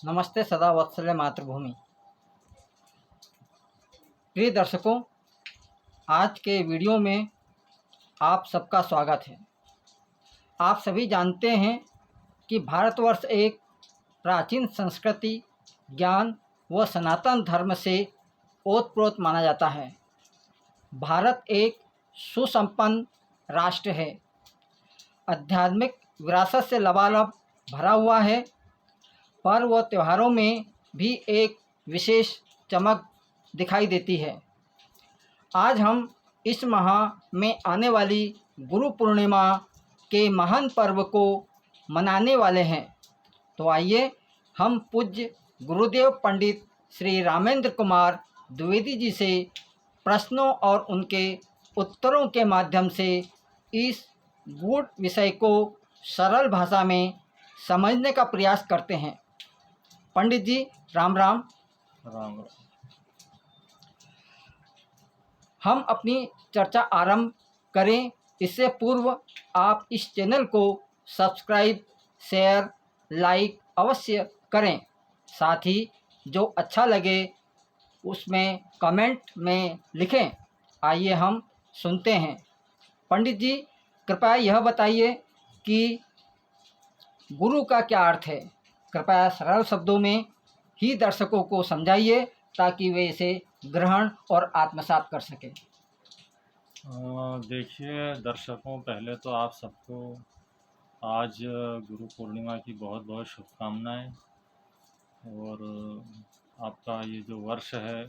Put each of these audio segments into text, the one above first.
नमस्ते सदा वत्सल्य मातृभूमि। प्रिय दर्शकों, आज के वीडियो में आप सबका स्वागत है। आप सभी जानते हैं कि भारतवर्ष एक प्राचीन संस्कृति, ज्ञान व सनातन धर्म से ओतप्रोत माना जाता है। भारत एक सुसंपन्न राष्ट्र है, आध्यात्मिक विरासत से लबालब भरा हुआ है। पर्व व त्योहारों में भी एक विशेष चमक दिखाई देती है। आज हम इस माह में आने वाली गुरु पूर्णिमा के महान पर्व को मनाने वाले हैं। तो आइए हम पूज्य गुरुदेव पंडित श्री रामेंद्र कुमार द्विवेदी जी से प्रश्नों और उनके उत्तरों के माध्यम से इस गूढ़ विषय को सरल भाषा में समझने का प्रयास करते हैं। पंडित जी, राम राम। राम। हम अपनी चर्चा आरंभ करें इससे पूर्व आप इस चैनल को सब्सक्राइब, शेयर, लाइक अवश्य करें। साथ ही जो अच्छा लगे उसमें कमेंट में लिखें। आइए हम सुनते हैं। पंडित जी, कृपया यह बताइए कि गुरु का क्या अर्थ है। कृपया सरल शब्दों में ही दर्शकों को समझाइए ताकि वे इसे ग्रहण और आत्मसात कर सकें। देखिए दर्शकों, पहले तो आप सबको आज गुरु पूर्णिमा की बहुत बहुत शुभकामनाएं। और आपका ये जो वर्ष है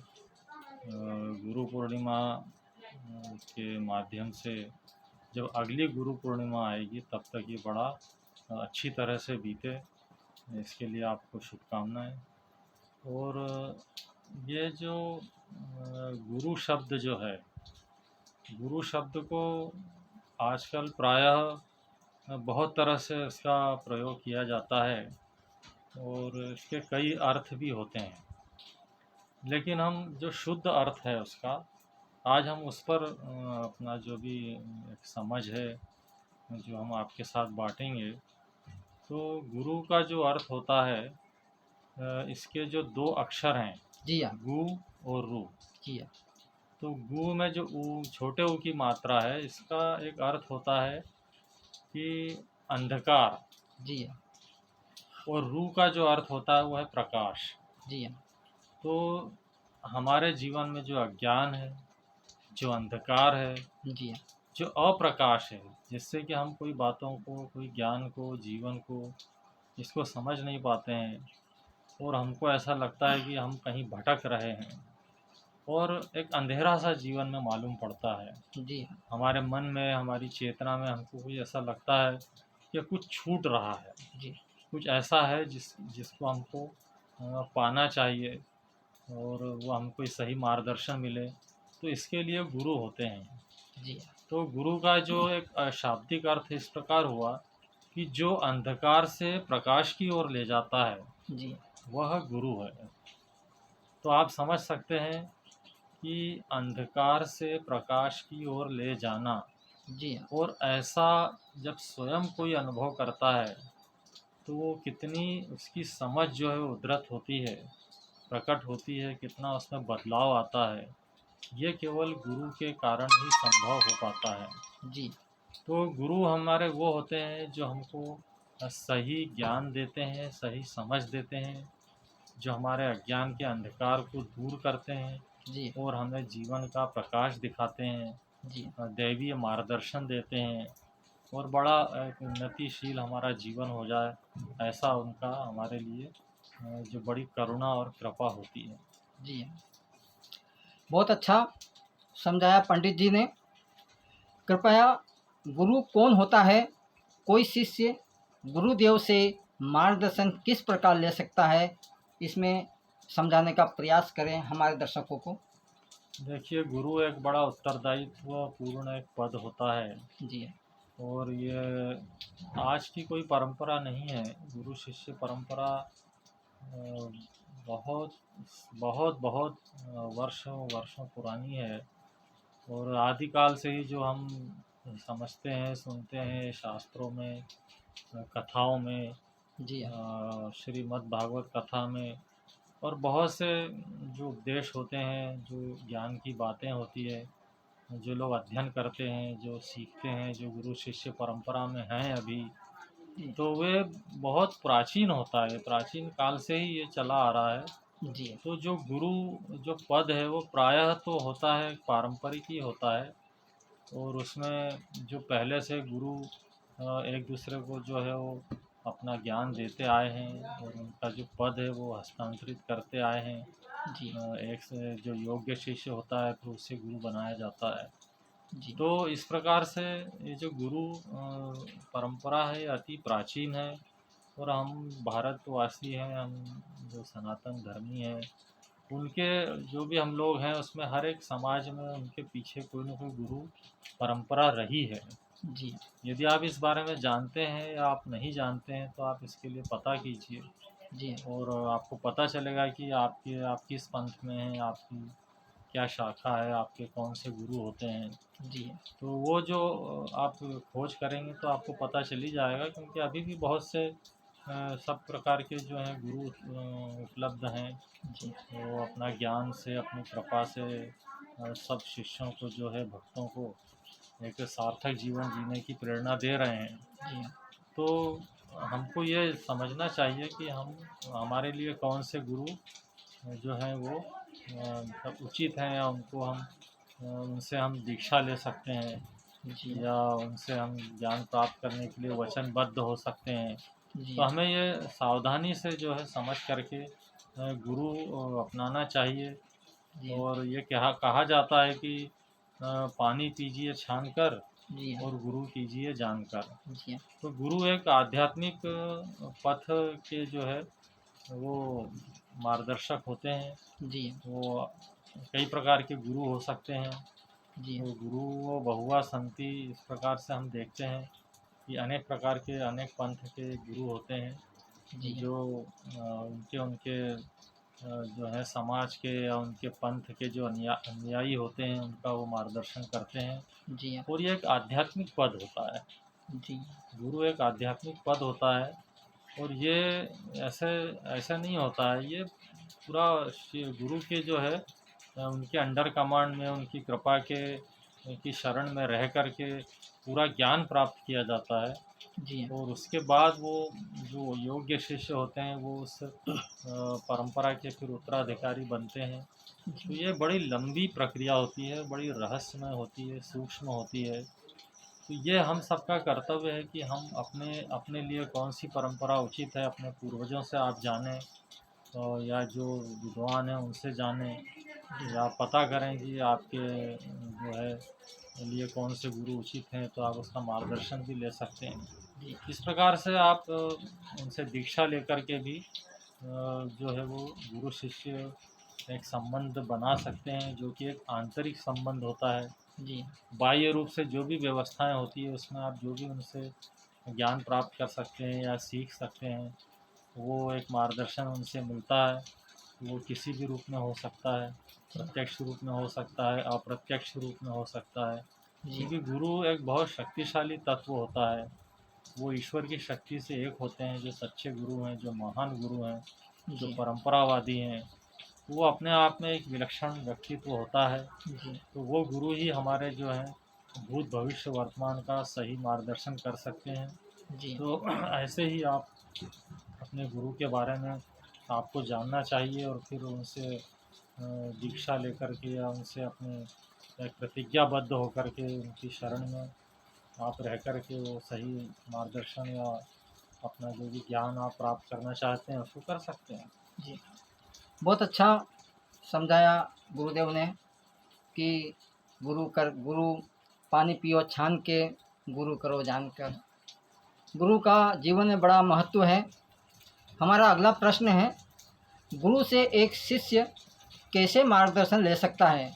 गुरु पूर्णिमा के माध्यम से जब अगली गुरु पूर्णिमा आएगी तब तक ये बड़ा अच्छी तरह से बीते, इसके लिए आपको शुभकामनाएं। और ये जो गुरु शब्द जो है, गुरु शब्द को आजकल प्रायः बहुत तरह से इसका प्रयोग किया जाता है और इसके कई अर्थ भी होते हैं, लेकिन हम जो शुद्ध अर्थ है उसका आज हम उस पर अपना जो भी एक समझ है जो हम आपके साथ बांटेंगे। तो गुरु का जो अर्थ होता है, इसके जो दो अक्षर हैं, जी हाँ। गु और रू। जी हाँ। तो गु में जो ऊ, छोटे ऊ की मात्रा है, इसका एक अर्थ होता है कि अंधकार। जी हाँ। और रू का जो अर्थ होता है वो है प्रकाश। जी हाँ। तो हमारे जीवन में जो अज्ञान है, जो अंधकार है, जी हाँ। जो अप्रकाश है, जिससे कि हम कोई बातों को, कोई ज्ञान को, जीवन को इसको समझ नहीं पाते हैं और हमको ऐसा लगता है कि हम कहीं भटक रहे हैं और एक अंधेरा सा जीवन में मालूम पड़ता है। जी हाँ। हमारे मन में, हमारी चेतना में हमको कुछ ऐसा लगता है कि कुछ छूट रहा है, जी। कुछ ऐसा है जिसको हमको पाना चाहिए और वो हमको सही मार्गदर्शन मिले। तो इसके लिए गुरु होते हैं। जी हाँ। तो गुरु का जो एक शाब्दिक अर्थ इस प्रकार हुआ कि जो अंधकार से प्रकाश की ओर ले जाता है, जी वह गुरु है। तो आप समझ सकते हैं कि अंधकार से प्रकाश की ओर ले जाना, जी हाँ। और ऐसा जब स्वयं कोई अनुभव करता है तो वो कितनी उसकी समझ जो है उद्धृत होती है, प्रकट होती है, कितना उसमें बदलाव आता है, ये केवल गुरु के कारण ही संभव हो पाता है। जी। तो गुरु हमारे वो होते हैं जो हमको सही ज्ञान देते हैं, सही समझ देते हैं, जो हमारे अज्ञान के अंधकार को दूर करते हैं जी। और हमें जीवन का प्रकाश दिखाते हैं, जी। दैवीय मार्गदर्शन देते हैं और बड़ा एक उन्नतिशील हमारा जीवन हो जाए, ऐसा उनका हमारे लिए जो बड़ी करुणा और कृपा होती है। जी हाँ। बहुत अच्छा समझाया पंडित जी ने। कृपया गुरु कौन होता है, कोई शिष्य गुरुदेव से मार्गदर्शन किस प्रकार ले सकता है, इसमें समझाने का प्रयास करें हमारे दर्शकों को। देखिए, गुरु एक बड़ा उत्तरदायित्व पूर्ण एक पद होता है जी हाँ। और ये आज की कोई परंपरा नहीं है। गुरु शिष्य परंपरा अ, बहुत बहुत बहुत वर्षों वर्षों पुरानी है और आदिकाल से ही जो हम समझते हैं, सुनते हैं शास्त्रों में, कथाओं में, जी हाँ। श्रीमद् भागवत कथा में, और बहुत से जो उपदेश होते हैं, जो ज्ञान की बातें होती है, जो लोग अध्ययन करते हैं, जो सीखते हैं, जो गुरु शिष्य परंपरा में हैं अभी, जी तो वे बहुत प्राचीन होता है, प्राचीन काल से ही ये चला आ रहा है। जी तो जो गुरु जो पद है वो प्रायः तो होता है पारंपरिक ही होता है, और उसमें जो पहले से गुरु एक दूसरे को जो है वो अपना ज्ञान देते आए हैं, और उनका जो पद है वो हस्तांतरित करते आए हैं। जी एक से जो योग्य शिष्य होता है फिर उससे गुरु बनाया जाता है। जी तो इस प्रकार से ये जो गुरु परंपरा है अति प्राचीन है, और हम भारतवासी हैं, हम जो सनातन धर्मी हैं, उनके जो भी हम लोग हैं उसमें हर एक समाज में उनके पीछे कोई ना कोई गुरु परंपरा रही है। जी यदि आप इस बारे में जानते हैं या आप नहीं जानते हैं तो आप इसके लिए पता कीजिए, जी और आपको पता चलेगा कि आप किस पंथ में हैं, आपकी क्या शाखा है, आपके कौन से गुरु होते हैं। जी तो वो जो आप खोज करेंगे तो आपको पता चल ही जाएगा, क्योंकि अभी भी बहुत से सब प्रकार के जो हैं गुरु उपलब्ध हैं। जी वो अपना ज्ञान से, अपनी कृपा से सब शिष्यों को जो है, भक्तों को एक सार्थक जीवन जीने की प्रेरणा दे रहे हैं। जी तो हमको ये समझना चाहिए कि हमारे लिए कौन से गुरु जो हैं वो मतलब उचित हैं, या उनको उनसे हम दीक्षा ले सकते हैं, जी या उनसे हम ज्ञान प्राप्त करने के लिए वचनबद्ध हो सकते हैं। तो जी हमें ये सावधानी से जो है समझ करके गुरु अपनाना चाहिए। जी और ये कहा जाता है कि पानी पीजिए छान कर, जी हाँ। और गुरु कीजिए जानकर। जी तो गुरु एक आध्यात्मिक पथ के जो है वो मार्गदर्शक होते हैं। जी वो कई प्रकार के गुरु हो सकते हैं। जी तो गुरु वो बहुआ संति, इस प्रकार से हम देखते हैं कि अनेक प्रकार के अनेक पंथ के गुरु होते हैं, जी जो उनके उनके जो है समाज के या उनके पंथ के जो अनुयायी होते हैं उनका वो मार्गदर्शन करते हैं। जी हाँ। और ये एक आध्यात्मिक पद होता है। जी गुरु एक आध्यात्मिक पद होता है, और ये ऐसे ऐसा नहीं होता है, ये पूरा गुरु के जो है उनके अंडर कमांड में, उनकी कृपा के की शरण में रह कर के पूरा ज्ञान प्राप्त किया जाता है। जी हाँ। और उसके बाद वो जो योग्य शिष्य होते हैं वो उस परंपरा के फिर उत्तराधिकारी बनते हैं। तो जी ये बड़ी लंबी प्रक्रिया होती है, बड़ी रहस्यमय होती है, सूक्ष्म होती है। तो ये हम सबका कर्तव्य है कि हम अपने अपने लिए कौन सी परंपरा उचित है, अपने पूर्वजों से आप जानें, और या जो विद्वान हैं उनसे जानें, या पता करें कि आपके जो है लिए कौन से गुरु उचित हैं, तो आप उसका मार्गदर्शन भी ले सकते हैं। जी इस प्रकार से आप उनसे दीक्षा लेकर के भी जो है वो गुरु शिष्य एक संबंध बना सकते हैं, जो कि एक आंतरिक संबंध होता है। जी बाह्य रूप से जो भी व्यवस्थाएं होती है उसमें आप जो भी उनसे ज्ञान प्राप्त कर सकते हैं या सीख सकते हैं, वो एक मार्गदर्शन उनसे मिलता है। वो किसी भी रूप में हो सकता है, प्रत्यक्ष रूप में हो सकता है, अप्रत्यक्ष रूप में हो सकता है। जी क्योंकि गुरु एक बहुत शक्तिशाली तत्व होता है। वो ईश्वर की शक्ति से एक होते हैं। जो सच्चे गुरु हैं, जो महान गुरु हैं, जो जी परंपरावादी हैं, वो अपने आप में एक विलक्षण व्यक्तित्व होता है। जी तो वो गुरु ही हमारे जो हैं भूत भविष्य वर्तमान का सही मार्गदर्शन कर सकते हैं। जी तो ऐसे ही आप अपने गुरु के बारे में आपको जानना चाहिए, और फिर उनसे दीक्षा लेकर के या उनसे अपने एक प्रतिज्ञाबद्ध होकर के उनकी शरण में आप रह कर के वो सही मार्गदर्शन या अपना जो भी ज्ञान आप प्राप्त करना चाहते हैं उसको कर सकते हैं। जी बहुत अच्छा समझाया गुरुदेव ने कि गुरु पानी पियो छान के, गुरु करो जानकर। गुरु का जीवन में बड़ा महत्व है। हमारा अगला प्रश्न है, गुरु से एक शिष्य कैसे मार्गदर्शन ले सकता है,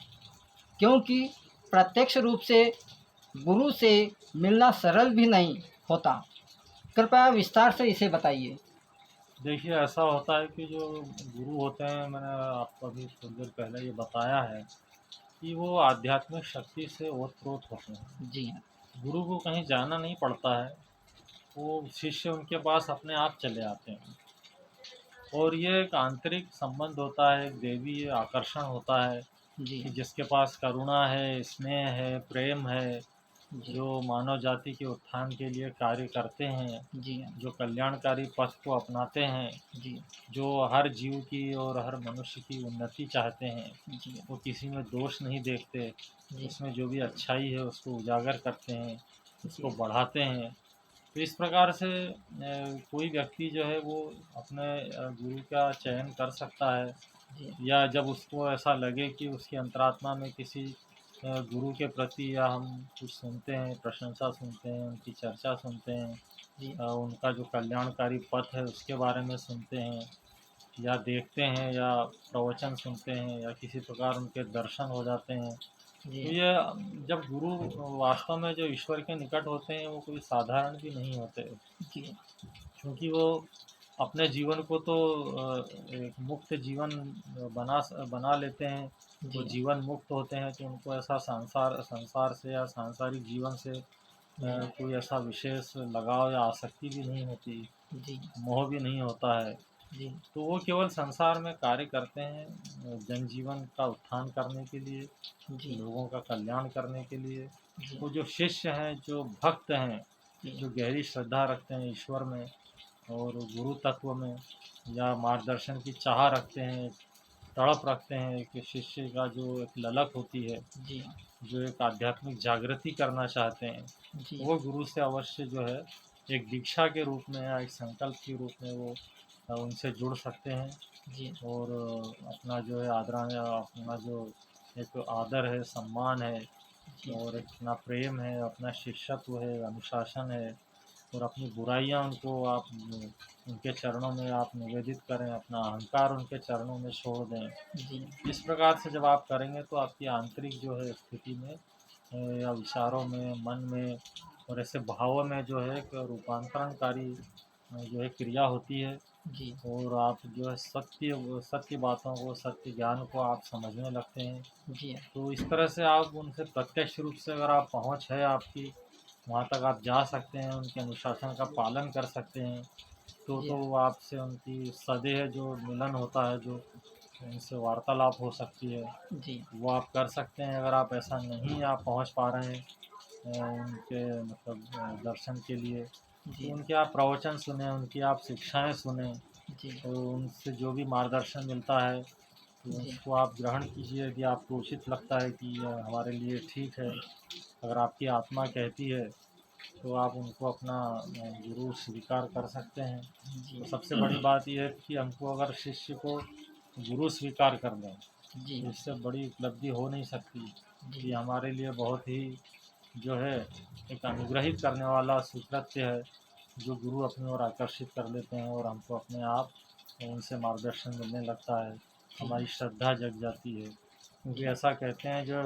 क्योंकि प्रत्यक्ष रूप से गुरु से मिलना सरल भी नहीं होता। कृपया विस्तार से इसे बताइए। देखिए, ऐसा होता है कि जो गुरु होते हैं, मैंने आपको अभी थोड़ी देर पहले ये बताया है कि वो आध्यात्मिक शक्ति से ओतप्रोत होते हैं। जी हाँ। गुरु को कहीं जाना नहीं पड़ता है। वो शिष्य उनके पास अपने आप चले आते हैं। और ये एक आंतरिक संबंध होता है, एक दैवीय आकर्षण होता है जी कि जिसके पास करुणा है, स्नेह है, प्रेम है, जी जो मानव जाति के उत्थान के लिए कार्य करते हैं, जी हाँ जो कल्याणकारी पथ को अपनाते हैं, जी जो हर जीव की और हर मनुष्य की उन्नति चाहते हैं, जी वो किसी में दोष नहीं देखते, जी उसमें जो भी अच्छाई है उसको उजागर करते हैं, उसको जी बढ़ाते हैं। तो इस प्रकार से कोई व्यक्ति जो है वो अपने गुरु का चयन कर सकता है, जी या जब उसको ऐसा लगे कि उसकी अंतरात्मा में किसी गुरु के प्रति, या हम कुछ सुनते हैं, प्रशंसा सुनते हैं, उनकी चर्चा सुनते हैं, जी उनका जो कल्याणकारी पथ है उसके बारे में सुनते हैं, या देखते हैं, या प्रवचन सुनते हैं, या किसी प्रकार उनके दर्शन हो जाते हैं। जी तो ये जब गुरु वास्तव में जो ईश्वर के निकट होते हैं वो कोई साधारण भी नहीं होते, जी क्योंकि वो अपने जीवन को तो एक मुक्त जीवन बना लेते हैं। वो जी जीवन मुक्त होते हैं तो उनको ऐसा संसार संसार से या सांसारिक जीवन से जी कोई ऐसा विशेष लगाव या आसक्ति भी नहीं होती, जी मोह भी नहीं होता है। जी तो वो केवल संसार में कार्य करते हैं, जनजीवन का उत्थान करने के लिए, जी लोगों का कल्याण करने के लिए। जी वो जो शिष्य हैं, जो भक्त हैं, जी जो गहरी श्रद्धा रखते हैं ईश्वर में और गुरु तत्व में, या मार्गदर्शन की चाह रखते हैं, तड़प रखते हैं, कि शिष्य का जो एक ललक होती है, जी जो एक आध्यात्मिक जागृति करना चाहते हैं, जी वो गुरु से अवश्य जो है एक दीक्षा के रूप में या एक संकल्प के रूप में वो उनसे जुड़ सकते हैं। जी और अपना जो है आदरांज, अपना जो एक आदर है, सम्मान है, जी और एक अपना प्रेम है, अपना शिष्यत्व है, अनुशासन है, और अपनी बुराइयां उनको आप उनके चरणों में आप निवेदित करें, अपना अहंकार उनके चरणों में छोड़ दें। जी इस प्रकार से जब आप करेंगे तो आपकी आंतरिक जो है स्थिति में या विचारों में, मन में और ऐसे भावों में जो है एक रूपांतरणकारी जो है क्रिया होती है। जी और आप जो है सत्य सत्य बातों को, सत्य ज्ञान को आप समझने लगते हैं। जी तो इस तरह से आप उनसे प्रत्यक्ष रूप से, अगर आप पहुँच है आपकी, वहाँ तक आप जा सकते हैं, उनके अनुशासन का पालन कर सकते हैं। जी तो वो आपसे उनकी सदेह जो मिलन होता है, जो उनसे वार्तालाप हो सकती है, जी वो आप कर सकते हैं। अगर आप ऐसा नहीं आप पहुँच पा रहे हैं उनके मतलब दर्शन के लिए, तो जी उनके आप प्रवचन सुनें, उनकी आप शिक्षाएँ सुनें। जी तो उनसे जो भी मार्गदर्शन मिलता है तो जी उसको आप ग्रहण कीजिए। यदि आपको उचित लगता है कि यह हमारे लिए ठीक है, अगर आपकी आत्मा कहती है, तो आप उनको अपना गुरु स्वीकार कर सकते हैं। जी तो सबसे बड़ी बात यह है कि हमको अगर शिष्य को गुरु स्वीकार कर लें, जी तो इससे बड़ी उपलब्धि हो नहीं सकती। जी ये हमारे लिए बहुत ही जो है एक अनुग्रहित करने वाला सुकृत्य है, जो गुरु अपनी ओर आकर्षित कर लेते हैं और हमको अपने आप उनसे मार्गदर्शन मिलने लगता है। जी हमारी श्रद्धा जग जाती है, क्योंकि जी ऐसा कहते हैं जो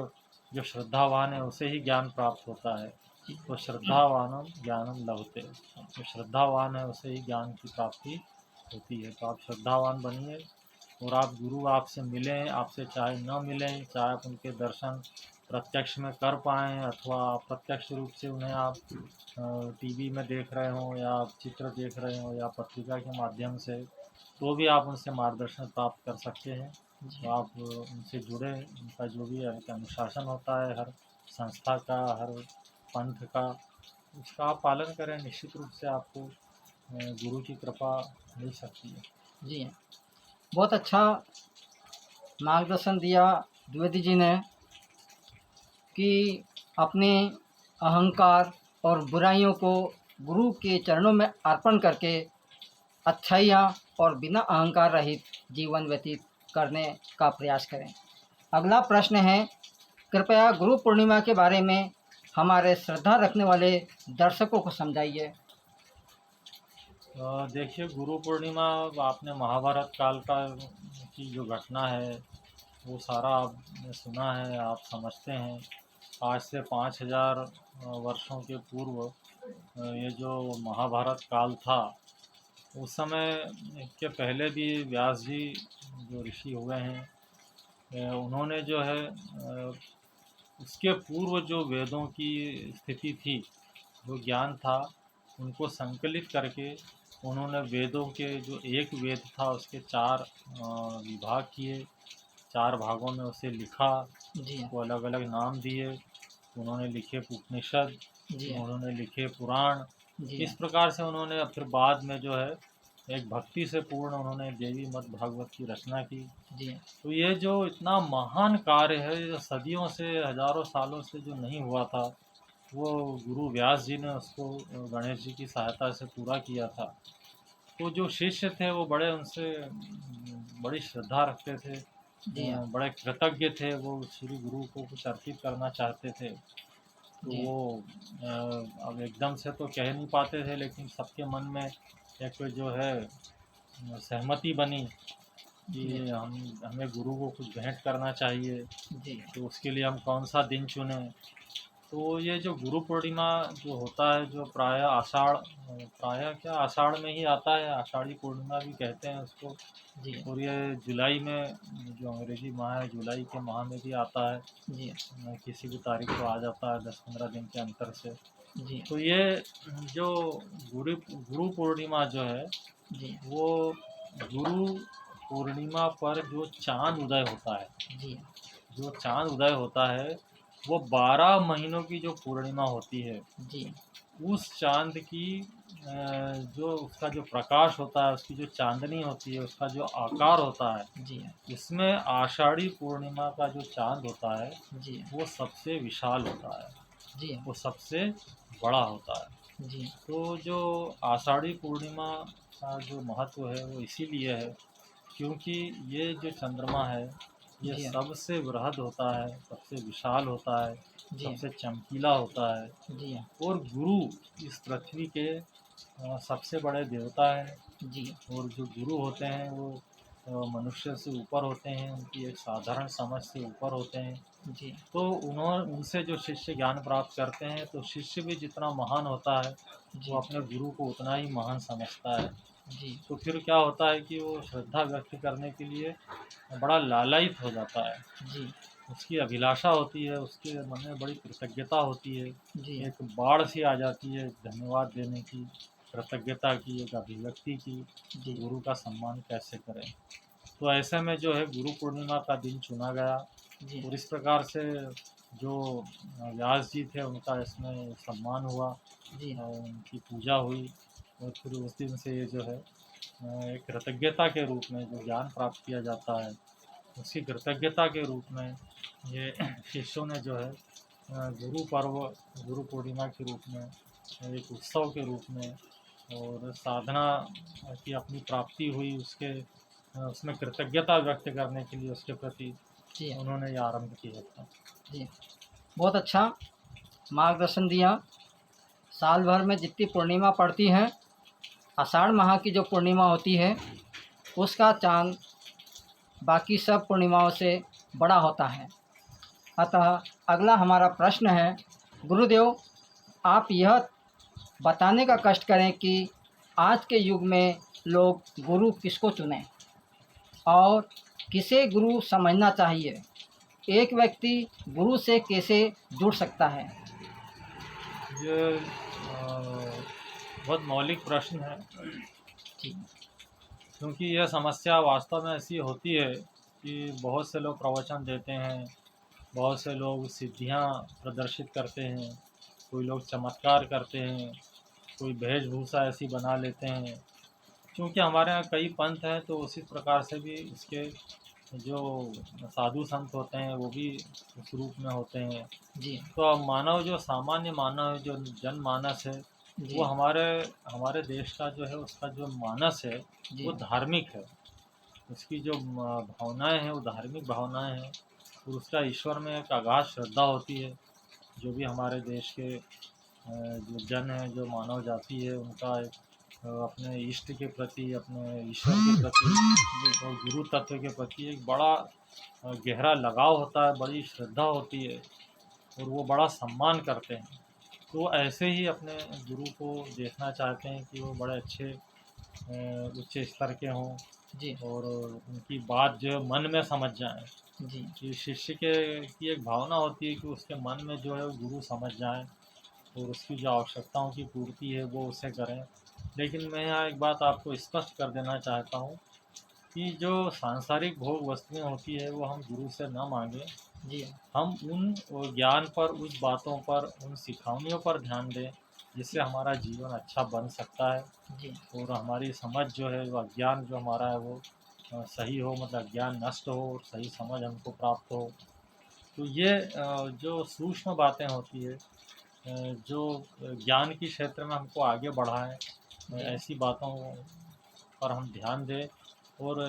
जो श्रद्धावान है उसे ही ज्ञान प्राप्त होता है। जी तो श्रद्धावानम ज्ञानम लभते, जो श्रद्धावान है उसे ही ज्ञान की प्राप्ति होती है। तो आप श्रद्धावान बनिए, और आप गुरु आपसे मिलें, आपसे चाहे न मिलें, चाहे आप उनके दर्शन प्रत्यक्ष में कर पाएँ अथवा अप्रत्यक्ष रूप से उन्हें आप टीवी में देख रहे हों, या आप चित्र देख रहे हों, या पत्रिका के माध्यम से, तो भी आप उनसे मार्गदर्शन प्राप्त कर सकते हैं। तो जी आप उनसे जुड़ें, उनका जो भी एक अनुशासन होता है हर संस्था का, हर पंथ का, उसका आप पालन करें। निश्चित रूप से आपको गुरु की कृपा मिल सकती है। जी बहुत अच्छा मार्गदर्शन दिया द्विवेदी जी ने कि अपने अहंकार और बुराइयों को गुरु के चरणों में अर्पण करके अच्छाइयाँ और बिना अहंकार रहित जीवन व्यतीत करने का प्रयास करें। अगला प्रश्न है, कृपया गुरु पूर्णिमा के बारे में हमारे श्रद्धा रखने वाले दर्शकों को समझाइए। देखिए, गुरु पूर्णिमा, आपने महाभारत काल का की जो घटना है वो सारा आपने सुना है, आप समझते हैं। आज से 5000 वर्षों के पूर्व ये जो महाभारत काल था, उस समय के पहले भी व्यास जी जो ऋषि हुए हैं, उन्होंने जो है उसके पूर्व जो वेदों की स्थिति थी, जो ज्ञान था, उनको संकलित करके उन्होंने वेदों के जो एक वेद था उसके 4 विभाग किए, 4 भागों में उसे लिखा, जी उसको अलग-अलग नाम दिए। उन्होंने लिखे उपनिषद, जी उन्होंने लिखे पुराण। जी इस प्रकार से उन्होंने फिर बाद में जो है एक भक्ति से पूर्ण उन्होंने देवी मद् भागवत की रचना की। जी तो ये जो इतना महान कार्य है, जो सदियों से, हज़ारों सालों से जो नहीं हुआ था, वो गुरु व्यास जी ने उसको गणेश जी की सहायता से पूरा किया था। तो जो शिष्य थे वो बड़े उनसे बड़ी श्रद्धा रखते थे, जी बड़े कृतज्ञ थे, वो श्री गुरु को कुछ अर्पित करना चाहते थे। तो जी वो अब एकदम से तो कह नहीं पाते थे, लेकिन सबके मन में एक जो है सहमति बनी कि जी हमें गुरु को कुछ भेंट करना चाहिए। जी तो उसके लिए हम कौन सा दिन चुनें। तो ये जो गुरु पूर्णिमा जो होता है, जो प्रायः क्या आषाढ़ में ही आता है, आषाढ़ी पूर्णिमा भी कहते हैं उसको। जी और ये जुलाई में, जो अंग्रेजी माह है, जुलाई के माह में भी आता है। जी किसी भी तारीख को आ जाता है 10-15 दिन के अंतर से। जी तो ये जो गुरु गुरु पूर्णिमा जो है, जी वो गुरु पूर्णिमा पर जो चाँद उदय होता है, जी जो चाँद उदय होता है, वो 12 महीनों की जो पूर्णिमा होती है, जी उस चाँद की जो उसका जो प्रकाश होता है, उसकी जो चाँदनी होती है, उसका जो आकार होता है, जी इसमें आषाढ़ी पूर्णिमा का जो चाँद होता है, जी वो सबसे विशाल होता है, जी वो सबसे बड़ा होता है। जी तो जो आषाढ़ी पूर्णिमा का जो महत्व है, वो इसीलिए है क्योंकि ये जो चंद्रमा है, ये जी सबसे वृहद होता है, सबसे विशाल होता है, जी सबसे चमकीला होता है। जी और गुरु इस पृथ्वी के सबसे बड़े देवता हैं। जी और जो गुरु होते हैं वो मनुष्य से ऊपर होते हैं, उनकी एक साधारण समझ से ऊपर होते हैं। जी तो उनसे जो शिष्य ज्ञान प्राप्त करते हैं, तो शिष्य भी जितना महान होता है, वो जी अपने गुरु को उतना ही महान समझता है। जी तो फिर क्या होता है कि वो श्रद्धा व्यक्त करने के लिए बड़ा लालायित हो जाता है। जी उसकी अभिलाषा होती है, उसके मन में बड़ी कृतज्ञता होती है। जी एक बाढ़ सी आ जाती है धन्यवाद देने की, कृतज्ञता की, एक अभिव्यक्ति की कि जी गुरु का सम्मान कैसे करें। तो ऐसे में जो है गुरु पूर्णिमा का दिन चुना गया। जी और इस प्रकार से जो व्यास जी थे उनका इसमें सम्मान हुआ जी और उनकी पूजा हुई। और फिर उस दिन से ये जो है एक कृतज्ञता के रूप में जो ज्ञान प्राप्त किया जाता है, उसकी कृतज्ञता के रूप में ये शिष्यों ने जो है गुरु पर्व, गुरु पूर्णिमा के रूप में, एक उत्सव के रूप में और साधना की अपनी प्राप्ति हुई उसके उसमें कृतज्ञता व्यक्त करने के लिए उसके प्रति जी उन्होंने ये आरंभ किया था। जी बहुत अच्छा मार्गदर्शन दिया। साल भर में जितनी पूर्णिमा पड़ती है, आषाढ़ माह की जो पूर्णिमा होती है उसका चाँद बाकी सब पूर्णिमाओं से बड़ा होता है। अतः अगला हमारा प्रश्न है, गुरुदेव आप यह बताने का कष्ट करें कि आज के युग में लोग गुरु किसको चुनें और किसे गुरु समझना चाहिए। एक व्यक्ति गुरु से कैसे जुड़ सकता है। ये बहुत मौलिक प्रश्न है, जी क्योंकि यह समस्या वास्तव में ऐसी होती है कि बहुत से लोग प्रवचन देते हैं, बहुत से लोग सिद्धियां प्रदर्शित करते हैं, कोई लोग चमत्कार करते हैं, कोई वेशभूषा ऐसी बना लेते हैं। क्योंकि हमारे यहाँ कई पंथ हैं, तो उसी प्रकार से भी इसके जो साधु संत होते हैं वो भी उस रूप में होते हैं। जी तो अब मानव, जो सामान्य मानव है, जो जनमानस है, वो जी हमारे हमारे देश का जो है उसका जो मानस है वो जी धार्मिक है। उसकी जो भावनाएं हैं वो धार्मिक भावनाएं हैं। और उसका ईश्वर में एक अगाध श्रद्धा होती है। जो भी हमारे देश के जो जन हैं, जो मानव जाति है, उनका एक अपने इष्ट के प्रति, अपने ईश्वर के प्रति और गुरु तत्व के प्रति एक बड़ा गहरा लगाव होता है, बड़ी श्रद्धा होती है और वो बड़ा सम्मान करते हैं। तो ऐसे ही अपने गुरु को देखना चाहते हैं कि वो बड़े अच्छे उच्च स्तर के हों जी और उनकी बात जो है मन में समझ जाएं। जी कि शिष्य के की एक भावना होती है कि उसके मन में जो है वो गुरु समझ जाएं। और उसकी जो आवश्यकताओं की पूर्ति है वो उसे करें। लेकिन मैं यहाँ एक बात आपको स्पष्ट कर देना चाहता हूँ कि जो सांसारिक भोग वस्तुएँ होती है वो हम गुरु से ना माँगें। जी हम उन ज्ञान पर, उस बातों पर, उन सिखावनियों पर ध्यान दें जिससे हमारा जीवन अच्छा बन सकता है जी और हमारी समझ जो है, वो अज्ञान जो हमारा है वो सही हो, मतलब ज्ञान नष्ट हो और सही समझ हमको प्राप्त हो। तो ये जो सूक्ष्म बातें होती है, जो ज्ञान के क्षेत्र में हमको आगे बढ़ाएँ, जी ऐसी बातों पर हम ध्यान दें और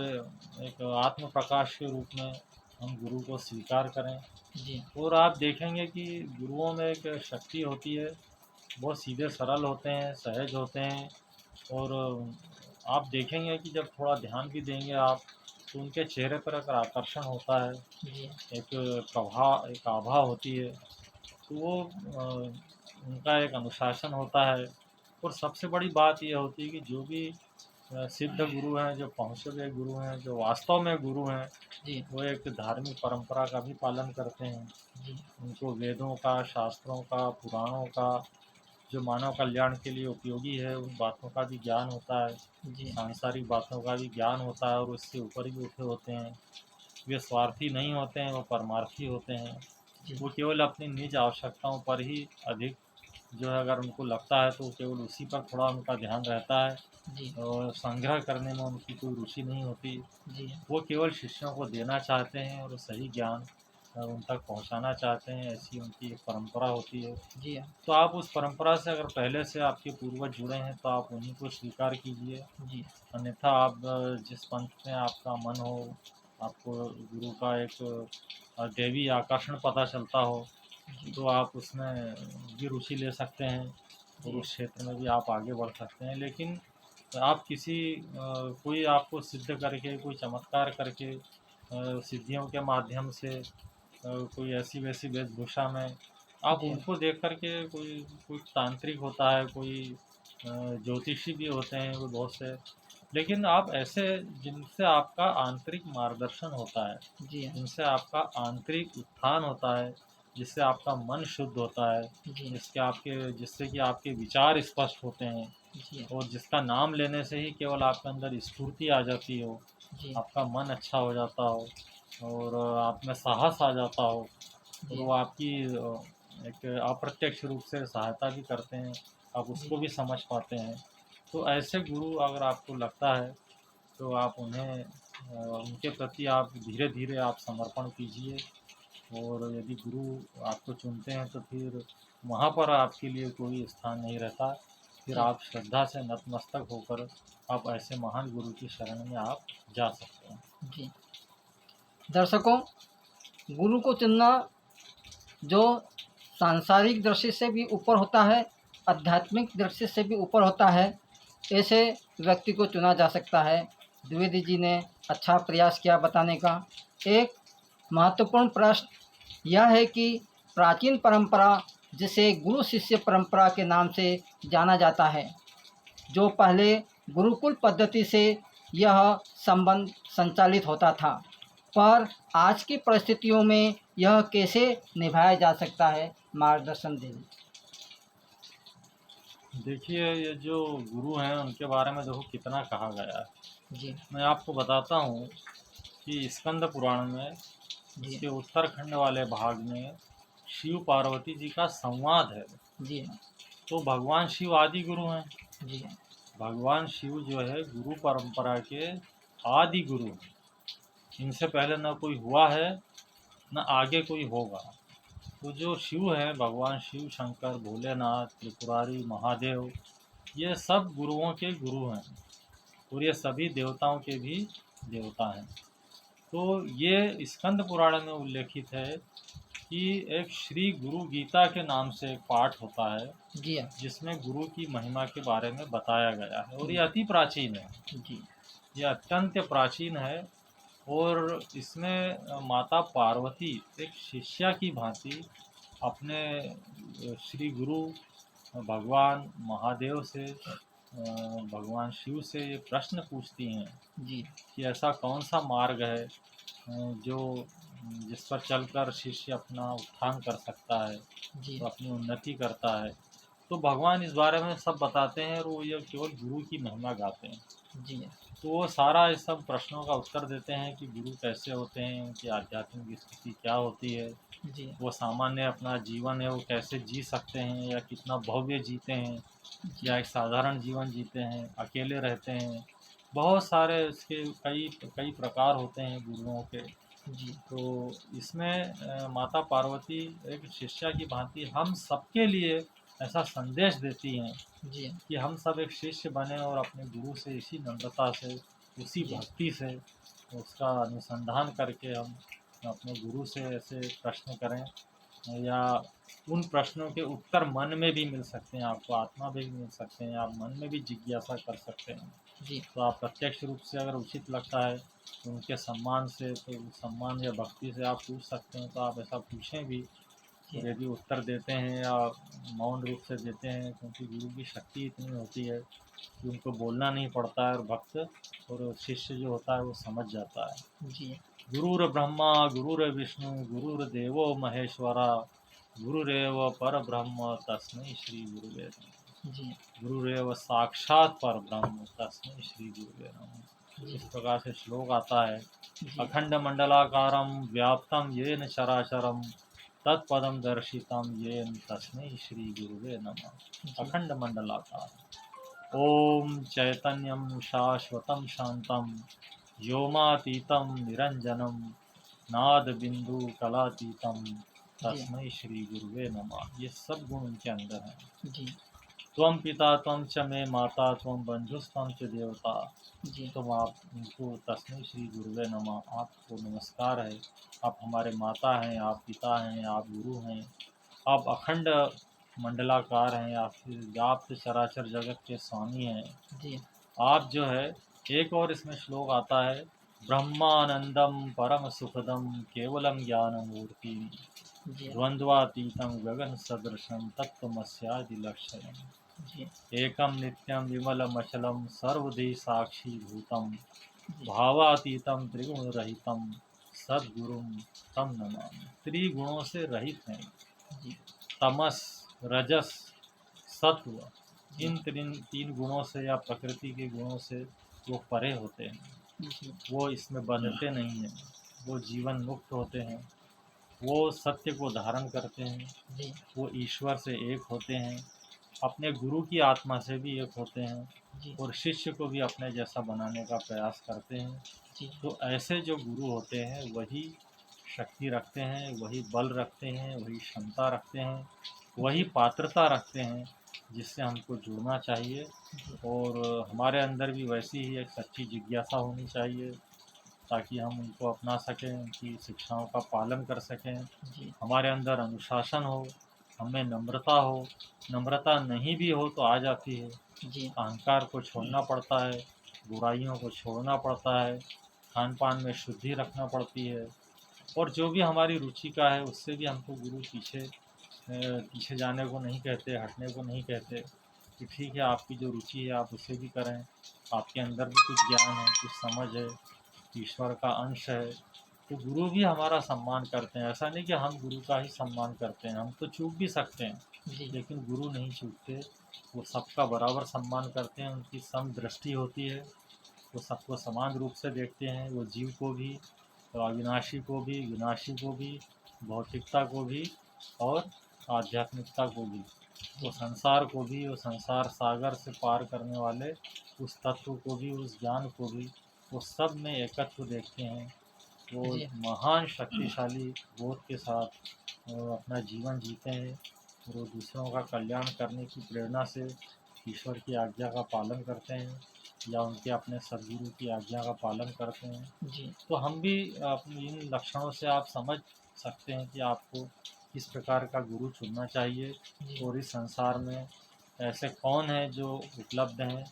एक आत्म प्रकाश के रूप में हम गुरु को स्वीकार करें। जी और आप देखेंगे कि गुरुओं में एक शक्ति होती है, बहुत सीधे सरल होते हैं, सहज होते हैं और आप देखेंगे कि जब थोड़ा ध्यान भी देंगे आप, तो उनके चेहरे पर एक आकर्षण होता है, जी एक आभा होती है। तो वो उनका एक अनुशासन होता है और सबसे बड़ी बात ये होती है कि जो भी सिद्ध गुरु हैं, जो पहुँचे हुए गुरु हैं, जो वास्तव में गुरु हैं, जी वो एक धार्मिक परंपरा का भी पालन करते हैं। जी उनको वेदों का, शास्त्रों का, पुराणों का, जो मानव कल्याण के लिए उपयोगी है, उन बातों का भी ज्ञान होता है, जी सांसारिक बातों का भी ज्ञान होता है और उससे ऊपर भी उठे होते हैं। वे स्वार्थी नहीं होते हैं, वो परमार्थी होते हैं। जी वो केवल अपनी निज आवश्यकताओं पर ही अधिक जो है, अगर उनको लगता है तो केवल उसी पर थोड़ा उनका ध्यान रहता है जी और संग्रह करने में उनकी कोई रुचि नहीं होती। जी वो केवल शिष्यों को देना चाहते हैं और सही ज्ञान उन तक पहुंचाना चाहते हैं, ऐसी उनकी एक परंपरा होती है। जी तो आप उस परंपरा से, अगर पहले से आपके पूर्वज जुड़े हैं तो आप उन्हीं को स्वीकार कीजिए। जी अन्यथा आप जिस पंथ में आपका मन हो, आपको गुरु का एक दैवी आकर्षण पता चलता हो, जी तो आप उसमें भी रुचि ले सकते हैं और जी उस क्षेत्र में भी आप आगे बढ़ सकते हैं। लेकिन आप किसी कोई आपको सिद्ध करके, कोई चमत्कार करके, सिद्धियों के माध्यम से, कोई ऐसी वैसी वेशभूषा में आप जी उनको देख कर के, कोई कोई तांत्रिक होता है, कोई ज्योतिषी भी होते हैं वो बहुत से, लेकिन आप ऐसे जिनसे आपका आंतरिक मार्गदर्शन होता है, जी जिनसे आपका आंतरिक उत्थान होता है, जिससे आपका मन शुद्ध होता है, जी जिससे कि आपके विचार स्पष्ट होते हैं जी और जिसका नाम लेने से ही केवल आपके अंदर स्फूर्ति आ जाती हो, जी आपका मन अच्छा हो जाता हो और आप में साहस आ जाता हो और जी वो आपकी एक अप्रत्यक्ष रूप से सहायता भी करते हैं, आप जी उसको भी समझ पाते हैं। तो ऐसे गुरु अगर आपको लगता है तो आप उन्हें उनके प्रति आप धीरे-धीरे आप समर्पण कीजिए और यदि गुरु आपको चुनते हैं तो फिर वहाँ पर आपके लिए कोई स्थान नहीं रहता। फिर जी आप श्रद्धा से नतमस्तक होकर आप ऐसे महान गुरु की शरण में आप जा सकते हैं। जी दर्शकों, गुरु को चुनना जो सांसारिक दृष्टि से भी ऊपर होता है, आध्यात्मिक दृष्टि से भी ऊपर होता है, ऐसे व्यक्ति को चुना जा सकता है। द्विवेदी जी ने अच्छा प्रयास किया बताने का। एक महत्वपूर्ण प्रश्न यह है कि प्राचीन परंपरा, जिसे गुरु शिष्य परंपरा के नाम से जाना जाता है, जो पहले गुरुकुल पद्धति से यह संबंध संचालित होता था, पर आज की परिस्थितियों में यह कैसे निभाया जा सकता है, मार्गदर्शन दें। देखिए, ये जो गुरु हैं उनके बारे में देखो कितना कहा गया है। जी मैं आपको बताता हूँ कि स्कंद पुराण में, जी उसके उत्तरखंड वाले भाग में शिव पार्वती जी का संवाद है। जी तो भगवान शिव आदि गुरु हैं। जी भगवान शिव जो है गुरु परंपरा के आदि गुरु हैं। इनसे पहले न कोई हुआ है, न आगे कोई होगा। तो जो शिव है, भगवान शिव, शंकर, भोलेनाथ, त्रिपुरारी, महादेव, ये सब गुरुओं के गुरु हैं और ये सभी देवताओं के भी देवता हैं। तो ये स्कंद पुराण में उल्लेखित है कि एक श्री गुरु गीता के नाम से एक पाठ होता है जी जिसमें गुरु की महिमा के बारे में बताया गया है और ये जी अति प्राचीन है। जी ये अत्यंत प्राचीन है और इसमें माता पार्वती एक शिष्या की भांति अपने श्री गुरु भगवान महादेव से, भगवान शिव से ये प्रश्न पूछती हैं जी कि ऐसा कौन सा मार्ग है जो जिस पर चलकर शिष्य अपना उत्थान कर सकता है, जी तो अपनी उन्नति करता है। तो भगवान इस बारे में सब बताते हैं और वो ये केवल गुरु की महिमा गाते हैं। जी तो वो सारा इस सब प्रश्नों का उत्तर देते हैं कि गुरु कैसे होते हैं, उनकी आध्यात्मिक स्थिति क्या होती है, जी वो सामान्य अपना जीवन है वो कैसे जी सकते हैं, या कितना भव्य जीते हैं, या एक साधारण जीवन जीते हैं, अकेले रहते हैं। बहुत सारे इसके कई कई प्रकार होते हैं गुरुओं के। जी तो इसमें माता पार्वती एक शिष्या की भांति हम सबके लिए ऐसा संदेश देती हैं जी कि हम सब एक शिष्य बने और अपने गुरु से इसी नम्रता से, उसी जी भक्ति से उसका अनुसंधान करके हम अपने गुरु से ऐसे प्रश्न करें, या उन प्रश्नों के उत्तर मन में भी मिल सकते हैं, आपको आत्मा में भी मिल सकते हैं, आप मन में भी जिज्ञासा कर सकते हैं। जी तो आप प्रत्यक्ष रूप से अगर उचित लगता है तो उनके सम्मान से, तो सम्मान या भक्ति से आप पूछ सकते हैं, तो आप ऐसा पूछें भी। जी और यदि उत्तर देते हैं या मौन रूप से देते हैं, क्योंकि गुरु की शक्ति इतनी होती है कि उनको बोलना नहीं पड़ता है, और भक्त और शिष्य जो होता है वो समझ जाता है। जी गुरुर ब्रह्मा गुरुर्विष्णु गुरुर्देवो महेश्वरा गुरुरेव परब्रह्म तस्मै श्री गुरुवे नमः। जी गुरुरेव साक्षात परब्रह्म तस्मै श्री गुरुवे नमः। जी इस प्रकार से श्लोक आता है। जी अखंड मंडलाकारं व्याप्तं येन चराचरं तत्पदं दर्शितं येन तस्मै श्री गुरुवे नमः। अखंड मंडलाकार ओम चैतन्यं शाश्वतं शांतं व्योमातीतं निरंजनं नादबिंदु कलातीतं जी तस्मै श्री गुरुवे नमः। ये सब गुण उनके अंदर हैं। जी त्वं पिता त्वं च मे माता त्वं बंधुस्त्वं च देवता। जी तो आप उनको तस्मै श्री गुरुवे नमः, आपको नमस्कार है। आप हमारे माता हैं, आप पिता हैं, आप गुरु हैं, आप अखंड मंडलाकार हैं, आप व्याप्त चराचर जगत के स्वामी हैं। जी आप जो है, एक और इसमें श्लोक आता है, ब्रह्मानंदम परम सुखदम केवलम ज्ञानमूर्ति जी द्वंद्वातीतं गगन सदृशं तत्त्वमस्यादि लक्ष्यम्। जी एकं नित्यं विमलमचलं सर्वधी साक्षीभूतं जी भावातीतं त्रिगुणरहितं सद्गुरुं तं नमामि। त्रिगुणों से रहित हैं, जी तमस, रजस, सत्व, जी इन तीन गुणों से या प्रकृति के गुणों से वो परे होते हैं। जी वो इसमें बंधते नहीं हैं, वो जीवन मुक्त होते हैं, वो सत्य को धारण करते हैं, जी वो ईश्वर से एक होते हैं, अपने गुरु की आत्मा से भी एक होते हैं, जी और शिष्य को भी अपने जैसा बनाने का प्रयास करते हैं। जी तो ऐसे जो गुरु होते हैं वही शक्ति रखते हैं, वही बल रखते हैं, वही क्षमता रखते हैं, वही जी पात्रता रखते हैं जिससे हमको जुड़ना चाहिए। जी और हमारे अंदर भी वैसी ही एक सच्ची जिज्ञासा होनी चाहिए, ताकि हम उनको अपना सकें, उनकी शिक्षाओं का पालन कर सकें। जी हमारे अंदर अनुशासन हो, हमें नम्रता हो। नम्रता नहीं भी हो तो आ जाती है। जी अहंकार को छोड़ना पड़ता है, बुराइयों को छोड़ना पड़ता है, खान पान में शुद्धि रखना पड़ती है, और जो भी हमारी रुचि का है उससे भी हमको गुरु पीछे जाने को नहीं कहते, हटने को नहीं कहते, कि ठीक है आपकी जो रुचि है आप उसे भी करें, आपके अंदर भी कुछ ज्ञान है, कुछ समझ है, ईश्वर का अंश है। तो गुरु भी हमारा सम्मान करते हैं। ऐसा नहीं कि हम गुरु का ही सम्मान करते हैं, हम तो चूक भी सकते हैं, जी लेकिन गुरु नहीं चूकते। वो सबका बराबर सम्मान करते हैं, उनकी सम दृष्टि होती है, वो सबको समान रूप से देखते हैं। वो जीव को भी, और अविनाशी को भी, विनाशी को भी, भौतिकता को भी, और आध्यात्मिकता को भी, वो संसार को भी, वो संसार सागर से पार करने वाले उस तत्व को भी, उस ज्ञान को भी, वो सब में एकत्व देखते हैं। वो जी महान शक्तिशाली बोध के साथ अपना जीवन जीते हैं, और वो दूसरों का कल्याण करने की प्रेरणा से ईश्वर की आज्ञा का पालन करते हैं, या उनके अपने सदगुरु की आज्ञा का पालन करते हैं। जी तो हम भी अपनी इन लक्षणों से आप समझ सकते हैं कि आपको किस प्रकार का गुरु चुनना चाहिए, जी और इस संसार में ऐसे कौन हैं जो उपलब्ध हैं,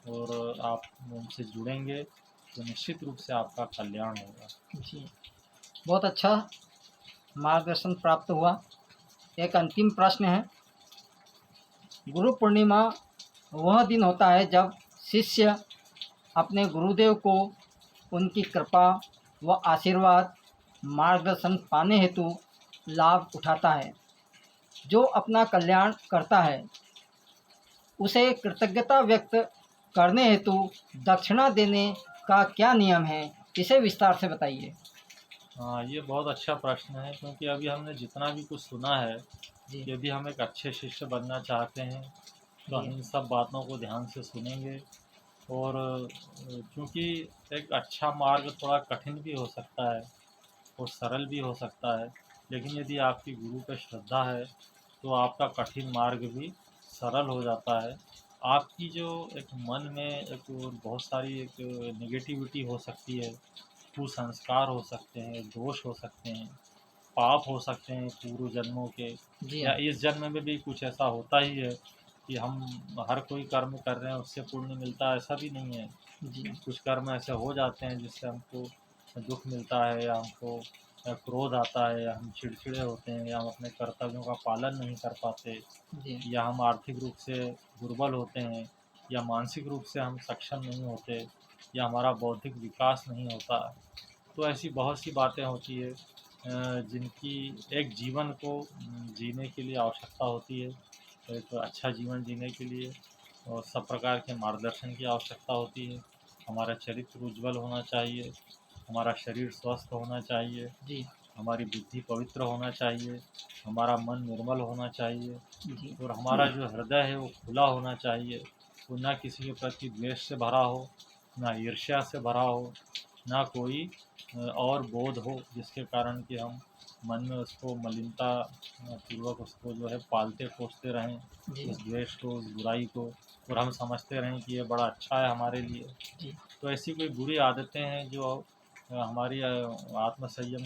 और आप उनसे जुड़ेंगे तो निश्चित रूप से आपका कल्याण होगा। जी बहुत अच्छा मार्गदर्शन प्राप्त हुआ। एक अंतिम प्रश्न है, गुरु पूर्णिमा वह दिन होता है जब शिष्य अपने गुरुदेव को उनकी कृपा व आशीर्वाद मार्गदर्शन पाने हेतु लाभ उठाता है। जो अपना कल्याण करता है उसे कृतज्ञता व्यक्त करने हेतु दक्षिणा देने का क्या नियम है, इसे विस्तार से बताइए। हाँ, ये बहुत अच्छा प्रश्न है, क्योंकि अभी हमने जितना भी कुछ सुना है, जी यदि हम एक अच्छे शिष्य बनना चाहते हैं तो जी हम इन सब बातों को ध्यान से सुनेंगे। और क्योंकि एक अच्छा मार्ग थोड़ा कठिन भी हो सकता है और सरल भी हो सकता है, लेकिन यदि आपकी गुरु पे श्रद्धा है तो आपका कठिन मार्ग भी सरल हो जाता है। आपकी जो एक मन में एक बहुत सारी एक नेगेटिविटी हो सकती है, कुसंस्कार हो सकते हैं, दोष हो सकते हैं, पाप हो सकते हैं पूर्व जन्मों के, जी या हाँ इस जन्म में भी कुछ ऐसा होता ही है कि हम हर कोई कर्म कर रहे हैं उससे पुण्य मिलता है, ऐसा भी नहीं है। जी कुछ कर्म ऐसे हो जाते हैं जिससे हमको दुख मिलता है, या हमको क्रोध आता है, या हम चिड़चिड़े होते हैं, या हम अपने कर्तव्यों का पालन नहीं कर पाते, जी या हम आर्थिक रूप से दुर्बल होते हैं, या मानसिक रूप से हम सक्षम नहीं होते, या हमारा बौद्धिक विकास नहीं होता। तो ऐसी बहुत सी बातें होती है जिनकी एक जीवन को जीने के लिए आवश्यकता होती है, एक अच्छा जीवन जीने के लिए। और सब प्रकार के मार्गदर्शन की आवश्यकता होती है। हमारा चरित्र उज्ज्वल होना चाहिए, हमारा शरीर स्वस्थ होना चाहिए, जी हमारी बुद्धि पवित्र होना चाहिए, हमारा मन निर्मल होना चाहिए, जी और हमारा जो हृदय है वो खुला होना चाहिए। वो ना किसी के प्रति द्वेष से भरा हो, ना ईर्ष्या से भरा हो, ना कोई और बोध हो जिसके कारण कि हम मन में उसको मलिनता पूर्वक उसको जो है पालते पोसते रहें, जी उस द्वेष को, उस बुराई को, और हम समझते रहें कि ये बड़ा अच्छा है हमारे लिए। जी तो ऐसी कोई बुरी आदतें हैं जो हमारी आत्मसंयम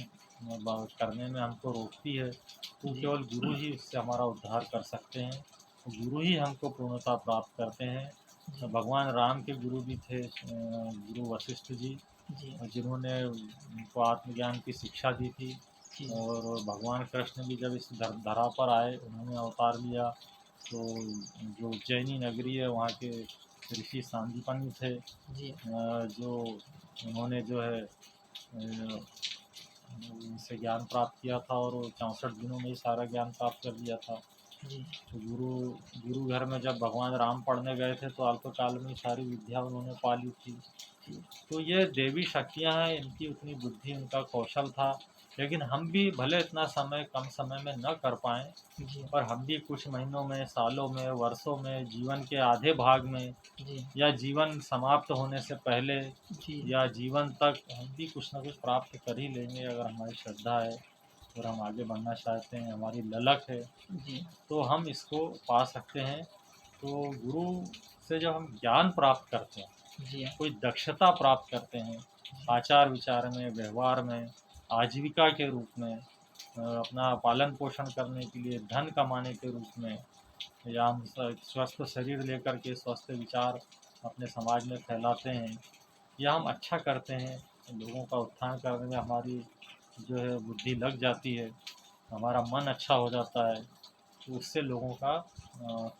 करने में हमको रोकती है, तो जी केवल गुरु ही उससे हमारा उद्धार कर सकते हैं। तो गुरु ही हमको पूर्णता प्राप्त करते हैं। तो जी भगवान राम के गुरु भी थे गुरु वशिष्ठ जी, जी जिन्होंने उनको आत्मज्ञान की शिक्षा दी थी। जी और भगवान कृष्ण भी जब इस धरा पर आए, उन्होंने अवतार लिया, तो जो उज्जैनी नगरी है वहाँ के ऋषि सांदीपनि थे, जी जो उन्होंने जो है उनसे ज्ञान प्राप्त किया था, और वो 64 दिनों में ही सारा ज्ञान प्राप्त कर लिया था। जी तो गुरु गुरु घर में जब भगवान राम पढ़ने गए थे तो अल्पकाल में ही सारी विद्या उन्होंने पा ली थी। जी तो ये देवी शक्तियाँ हैं, इनकी उतनी बुद्धि, उनका कौशल था। लेकिन हम भी भले इतना समय कम समय में न कर पाएँ, जी पर हम भी कुछ महीनों में, सालों में, वर्षों में, जीवन के आधे भाग में, जी या जीवन समाप्त होने से पहले, जी या जीवन तक हम भी कुछ न कुछ प्राप्त कर ही लेंगे, अगर हमारी श्रद्धा है और हम आगे बढ़ना चाहते हैं, हमारी ललक है, जी तो हम इसको पा सकते हैं। तो गुरु से जब हम ज्ञान प्राप्त करते हैं, जी कोई दक्षता प्राप्त करते हैं आचार विचार में, व्यवहार में, आजीविका के रूप में, अपना पालन पोषण करने के लिए, धन कमाने के रूप में, या हम स्वस्थ शरीर लेकर के स्वस्थ विचार अपने समाज में फैलाते हैं, या हम अच्छा करते हैं, लोगों का उत्थान करने में हमारी जो है बुद्धि लग जाती है, हमारा मन अच्छा हो जाता है, तो उससे लोगों का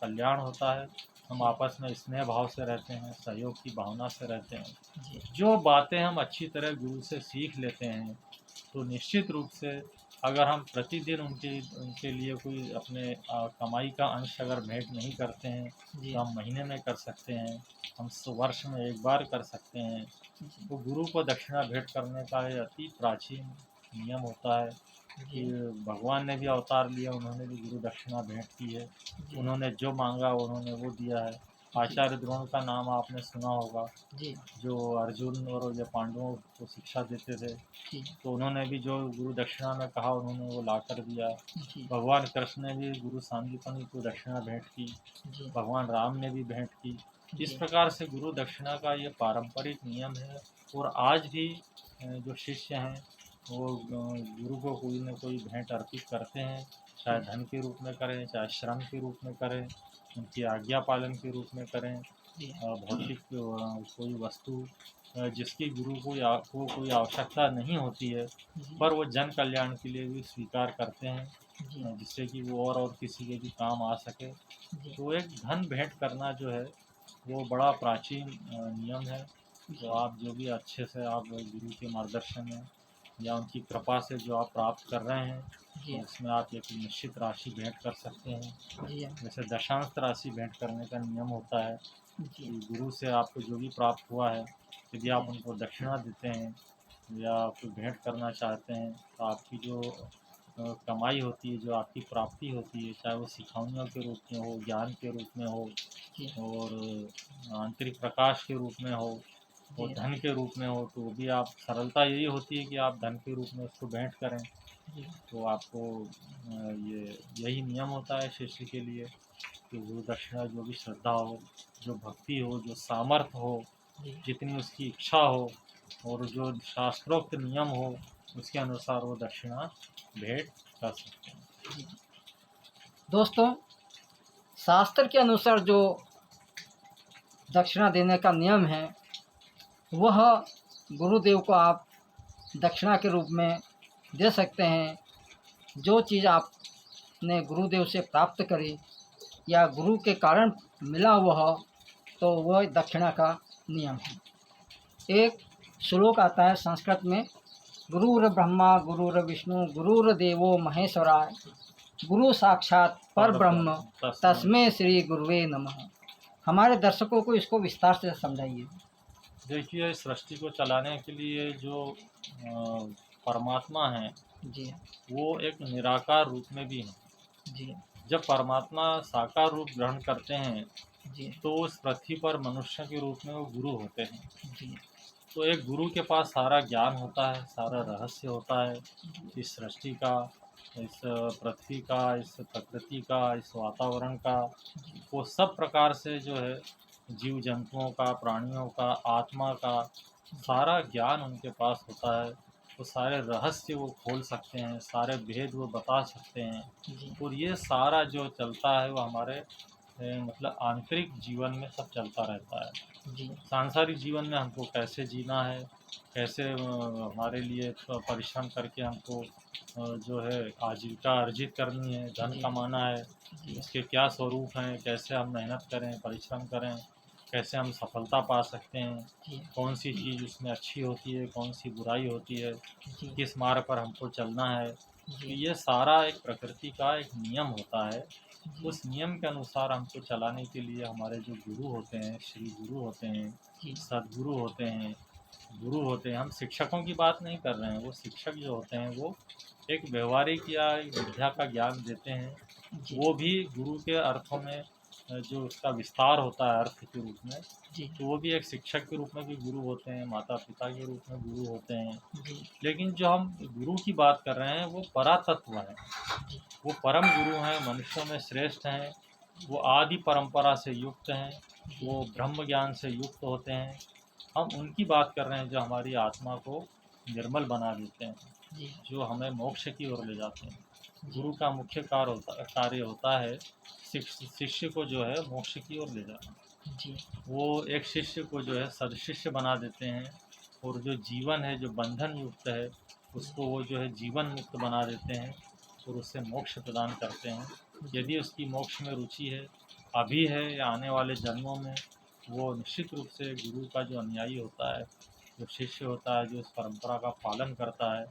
कल्याण होता है। हम जी आपस में स्नेह भाव से रहते हैं, सहयोग की भावना से रहते हैं। जी जो बातें हम अच्छी तरह गुरु से सीख लेते हैं, तो निश्चित रूप से अगर हम प्रतिदिन उनके लिए कोई अपने कमाई का अंश अगर भेंट नहीं करते हैं, जी तो हम महीने में कर सकते हैं, हम वर्ष में एक बार कर सकते हैं। जी तो गुरु को दक्षिणा भेंट करने का ये अति प्राचीन नियम होता है कि जी भगवान ने भी अवतार लिया, उन्होंने भी गुरु दक्षिणा भेंट की है। जी उन्होंने जो मांगा उन्होंने वो दिया है। जी आचार्य द्रोण का नाम आपने सुना होगा, जी जो अर्जुन और ये पांडवों को शिक्षा देते थे। जी तो उन्होंने भी जो गुरु दक्षिणा में कहा उन्होंने वो ला कर दिया। जी भगवान कृष्ण ने भी गुरु सांदीपनि को दक्षिणा भेंट की, जी भगवान राम ने भी भेंट की। इस जी प्रकार से गुरु दक्षिणा का ये पारंपरिक नियम है। और आज भी जो शिष्य हैं वो गुरु को कोई न कोई भेंट अर्पित करते हैं, चाहे धन के रूप में करें, चाहे श्रम के रूप में करें, उनकी आज्ञा पालन के रूप में करें, जी भौतिक कोई वस्तु जिसकी गुरु को कोई आवश्यकता नहीं होती है, जी पर वो जन कल्याण के लिए भी स्वीकार करते हैं, जी जिससे कि वो और किसी के भी काम आ सके। जी तो एक धन भेंट करना जो है वो बड़ा प्राचीन नियम है। तो जी आप जो भी अच्छे से आप गुरु के मार्गदर्शन में या उनकी कृपा से जो आप प्राप्त कर रहे हैं, जी तो उसमें आप एक निश्चित राशि भेंट कर सकते हैं। जी जैसे दशांश राशि भेंट करने का नियम होता है जी कि गुरु से आपको जो भी प्राप्त हुआ है, यदि आप जी उनको दक्षिणा देते हैं या कोई भेंट करना चाहते हैं, तो आपकी जो कमाई होती है, जो आपकी प्राप्ति होती है, चाहे वो सिखावनियों के रूप में हो, ज्ञान के रूप में हो जी और आंतरिक प्रकाश के रूप में हो और जी धन के रूप में हो, तो वो भी आप सरलता यही होती है कि आप धन के रूप में उसको भेंट करें। जी तो आपको ये यही नियम होता है शिष्य के लिए कि गुरु दक्षिणा जो भी श्रद्धा हो, जो भक्ति हो, जो सामर्थ्य हो, जी जितनी उसकी इच्छा हो और जो शास्त्रोक्त नियम हो, उसके अनुसार वो दक्षिणा भेंट कर सकते हैं। जी। दोस्तों, शास्त्र के अनुसार जो दक्षिणा देने का नियम है, वह गुरुदेव को आप दक्षिणा के रूप में दे सकते हैं। जो चीज़ आपने गुरुदेव से प्राप्त करी या गुरु के कारण मिला वह, तो वह दक्षिणा का नियम है। एक श्लोक आता है संस्कृत में, गुरुर ब्रह्मा गुरुर विष्णु गुरुर देवो महेश्वराय गुरु साक्षात पर ब्रह्म तस्मै श्री गुरुवे नमः। हमारे दर्शकों को इसको विस्तार से समझाइए। देखिए, सृष्टि को चलाने के लिए जो परमात्मा है, जी वो एक निराकार रूप में भी है। जी जब परमात्मा साकार रूप ग्रहण करते हैं, जी तो उस पृथ्वी पर मनुष्य के रूप में वो गुरु होते हैं। जी तो एक गुरु के पास सारा ज्ञान होता है, सारा रहस्य होता है इस सृष्टि का, इस पृथ्वी का, इस प्रकृति का, इस वातावरण का। वो सब प्रकार से जो है जीव जंतुओं का, प्राणियों का, आत्मा का सारा ज्ञान उनके पास होता है। वो सारे रहस्य वो खोल सकते हैं, सारे भेद वो बता सकते हैं। जी और ये सारा जो चलता है वो हमारे मतलब आंतरिक जीवन में सब चलता रहता है। जी सांसारिक जीवन में हमको कैसे जीना है, कैसे हमारे लिए परिश्रम करके हमको जो है आजीविका अर्जित करनी है, धन जी कमाना है, जी इसके क्या स्वरूप हैं, कैसे हम मेहनत करें, परिश्रम करें, कैसे हम सफलता पा सकते हैं, जी कौन सी चीज़ उसमें अच्छी होती है, कौन सी बुराई होती है, जी किस मार्ग पर हमको चलना है। तो जी ये सारा एक प्रकृति का एक नियम होता है। जी उस नियम के अनुसार हमको चलाने के लिए हमारे जो गुरु होते हैं, श्री गुरु होते हैं, जी सद्गुरु होते हैं, गुरु होते हैं। हम शिक्षकों की बात नहीं कर रहे हैं, वो शिक्षक जो होते हैं वो एक व्यवहारिक या एक विद्या का ज्ञान देते हैं। जी वो भी गुरु के अर्थों में जो उसका विस्तार होता है अर्थ के रूप में, जी तो वो भी एक शिक्षक के रूप में भी गुरु होते हैं, माता पिता के रूप में गुरु होते हैं। जी लेकिन जो हम गुरु की बात कर रहे हैं वो परातत्व है, जी वो परम गुरु हैं, मनुष्यों में श्रेष्ठ हैं, वो आदि परंपरा से युक्त हैं, वो ब्रह्म ज्ञान से युक्त होते हैं। हम उनकी बात कर रहे हैं जो हमारी आत्मा को निर्मल बना देते हैं, जी जो हमें मोक्ष की ओर ले जाते हैं। गुरु का मुख्य कार्य होता है शिष्य को जो है मोक्ष की ओर ले जाना। जी वो एक शिष्य को जो है सदशिष्य बना देते हैं और जो जीवन है, जो बंधन युक्त है, उसको वो जो है जीवन मुक्त बना देते हैं और उससे मोक्ष प्रदान करते हैं। यदि उसकी मोक्ष में रुचि है, अभी है या आने वाले जन्मों में, वो निश्चित रूप से गुरु का जो अनुयायी होता है, जो शिष्य होता है, जो इस परंपरा का पालन करता है,